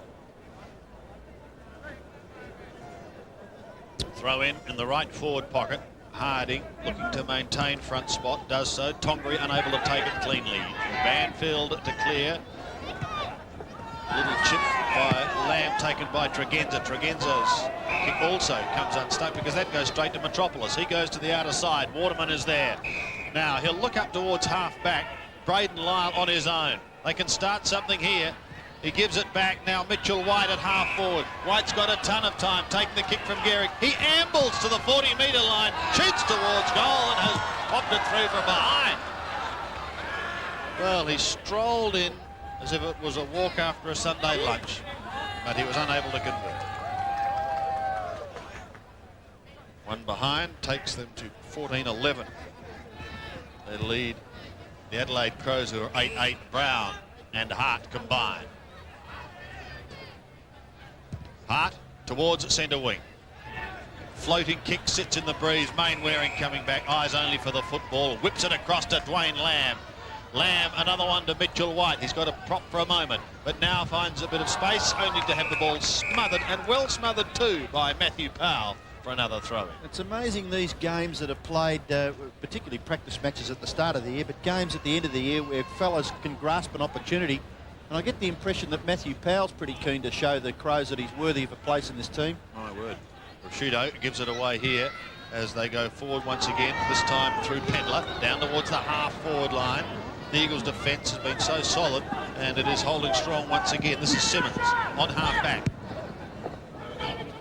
Throw in the right forward pocket. Harding looking to maintain front spot, does so. Tongery unable to take it cleanly. Banfield to clear. Little chip by Lamb taken by Tregenza. Tregenza's kick also comes unstuck because that goes straight to Metropolis. He goes to the outer side. Waterman is there. Now he'll look up towards half back. Braden Lyle on his own. They can start something here. He gives it back now. Mitchell White at half forward. White's got a ton of time taking the kick from Gehrig. He ambles to the 40-metre line, shoots towards goal and has popped it through from behind. Well, he strolled in as if it was a walk after a Sunday lunch, but he was unable to convert. One behind takes them to 14-11. They lead the Adelaide Crows, who are 8-8. Brown and Hart combined. Hart towards centre wing. Floating kick sits in the breeze. Mainwaring coming back, eyes only for the football. Whips it across to Dwayne Lamb. Lamb, another one to Mitchell White. He's got a prop for a moment, but now finds a bit of space, only to have the ball smothered, and well smothered too, by Matthew Powell for another throw-in. It's amazing these games that are played, particularly practice matches at the start of the year, but games at the end of the year where fellas can grasp an opportunity. And I get the impression that Matthew Powell's pretty keen to show the Crows that he's worthy of a place in this team. My word. Rasciuto gives it away here as they go forward once again, this time through Pendler, down towards the half-forward line. The Eagles' defence has been so solid, and it is holding strong once again. This is Simmons on half-back.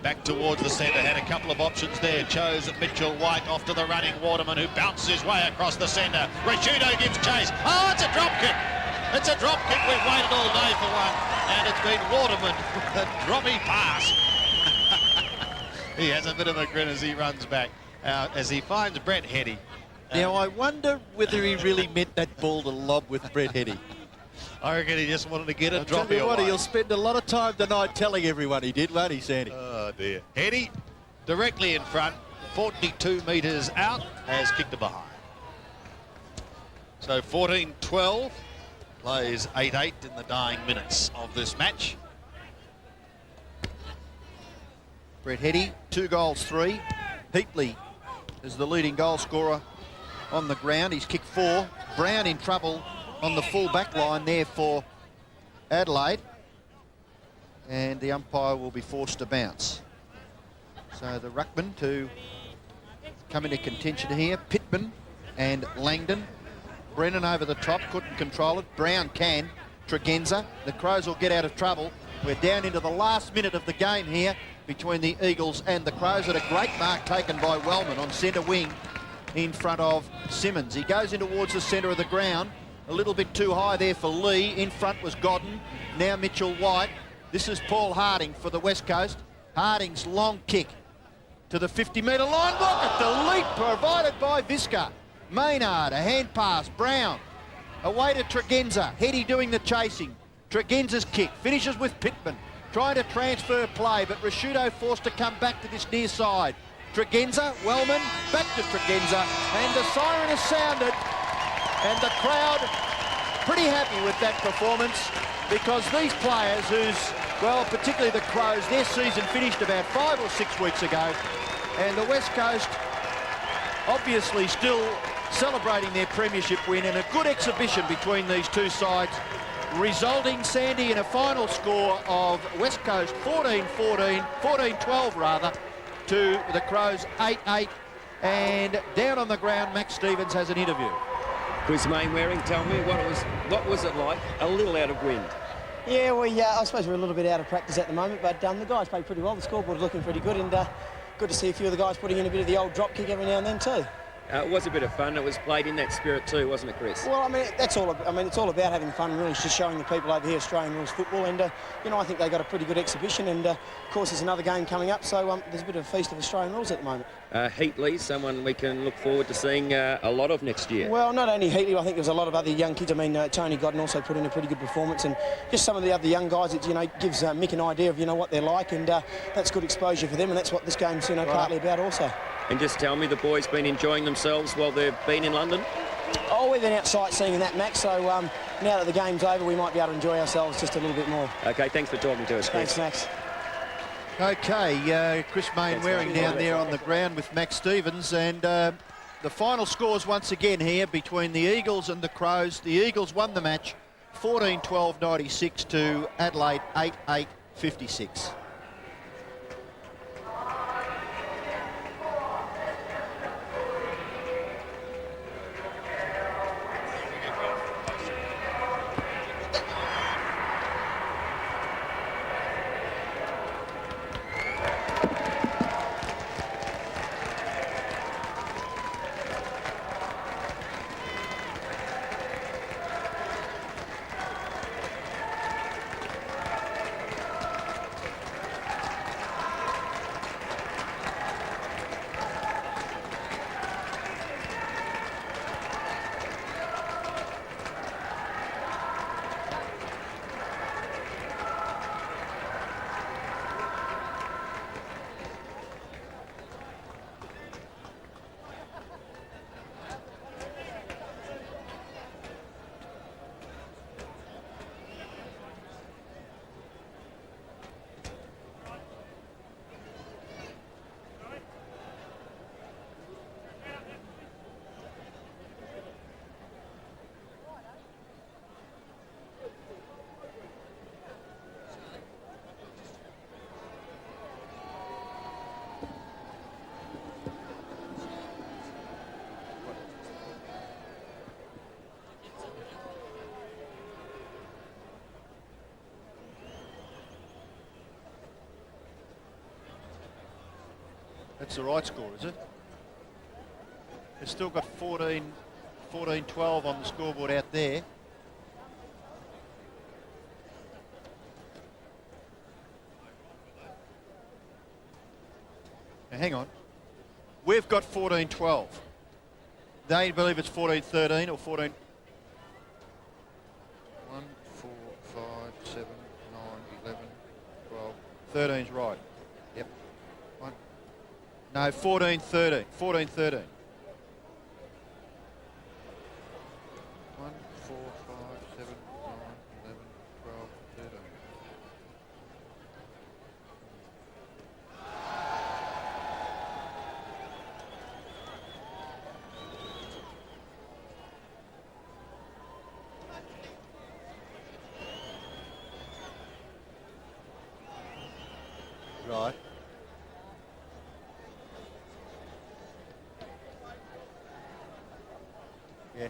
Back towards the centre, had a couple of options there. Chose Mitchell White off to the running Waterman, who bounces his way across the centre. Rasciuto gives chase. Oh, it's a drop kick. It's a drop kick. We've waited all day for one, and it's been Waterman with a droppy pass. He has a bit of a grin as he runs back out as he finds Brett Heady. Now, I wonder whether he really meant that ball to lob with Brett Heady. I reckon he just wanted to get a drop away. away. He'll spend a lot of time tonight telling everyone he did, won't he, Sandy? Oh, dear. Heady, directly in front, 42 metres out, has kicked it behind. So 14-12, plays 8-8 in the dying minutes of this match. Brett Heady, 2 goals, 3. Heatley is the leading goal scorer on the ground. He's kicked 4. Brown in trouble on the full back line there for Adelaide. And the umpire will be forced to bounce. So the ruckman to come into contention here. Pittman and Langdon. Brennan over the top, couldn't control it. Brown can. Tregenza. The Crows will get out of trouble. We're down into the last minute of the game here between the Eagles and the Crows. And a great mark taken by Wellman on centre wing in front of Simmons. He goes in towards the centre of the ground. A little bit too high there for Lee. In front was Godden. Now Mitchell White. This is Paul Harding for the West Coast. Harding's long kick to the 50-metre line. Look at the leap provided by Visca. Maynard, a hand pass. Brown, away to Tregenza. Heady doing the chasing. Tregenza's kick finishes with Pittman. Trying to transfer play, but Rashudo forced to come back to this near side. Tregenza, Wellman, back to Tregenza, and the siren has sounded. And the crowd pretty happy with that performance, because these players who's, well, particularly the Crows, their season finished about 5 or 6 weeks ago, and the West Coast obviously still celebrating their premiership win, and a good exhibition between these two sides, resulting, Sandy, in a final score of West Coast 14-12 rather, to the Crows 8-8. And down on the ground, Max Stevens has an interview. Chris Mainwaring, tell me, what was it like? A little out of wind. Yeah, I suppose we're a little bit out of practice at the moment, but the guys played pretty well. The scoreboard's looking pretty good, and good to see a few of the guys putting in a bit of the old drop kick every now and then too. It was a bit of fun. It was played in that spirit too, wasn't it, Chris? Well, I mean, it's all about having fun, really. It's just showing the people over here Australian rules football, and you know, I think they got a pretty good exhibition, and of course there's another game coming up, so there's a bit of a feast of Australian rules at the moment. Heatley, someone we can look forward to seeing a lot of next year. Well, not only Heatley, I think there's a lot of other young kids. I mean, Tony Godden also put in a pretty good performance, and just some of the other young guys. It gives Mick an idea of what they're like, and that's good exposure for them, and that's what this game's partly about also. And just tell me, the boys been enjoying themselves while they've been in London? Oh, we've been out sightseeing and that, Max, so now that the game's over, we might be able to enjoy ourselves just a little bit more. OK, thanks for talking to us, Chris. Thanks, Max. OK, Chris Mainwaring down there on the ground with Max Stevens, and the final scores once again here between the Eagles and the Crows. The Eagles won the match 14-12-96 to Adelaide 8-8-56. That's the right score, is it? They've still got 14-12 on the scoreboard out there. Now, hang on. We've got 14-12. They believe it's 14-13 or 14... 1, 4, 5, 7, 9, 11, 12... 13's right. Yep. No, 14-13. 14-13. 1, 4, 5, 7, 9, 11, 12, 13. Yeah.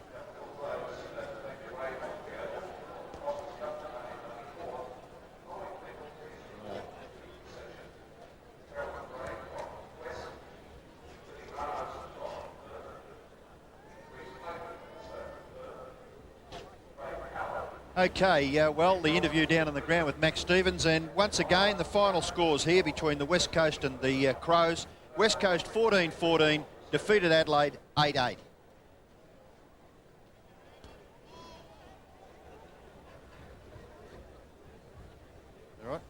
Okay, well, the interview down on the ground with Max Stevens, and once again, the final scores here between the West Coast and the Crows. West Coast 14-14, defeated Adelaide 8-8. All right.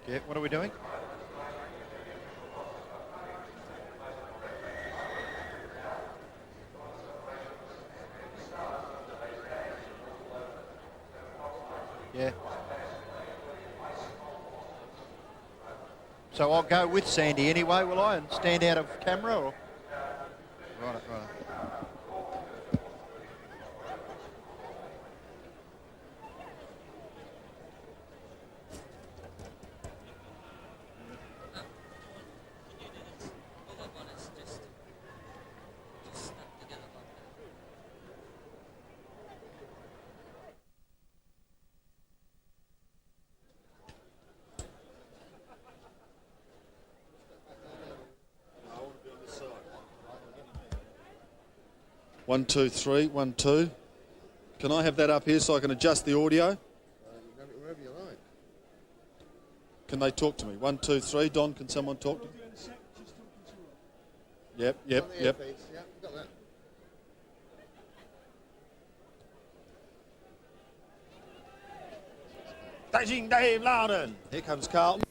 Yeah, what are we doing? Yeah. So I'll go with Sandy anyway, will I, and stand out of camera? Or? Right. One, two, three, 1, 2. Can I have that up here so I can adjust the audio? Wherever you like. Can they talk to me? 1, 2, 3. Don, can someone talk to me? Yep. Yeah, got that. Dashing Dave Loudon. Here comes Carlton.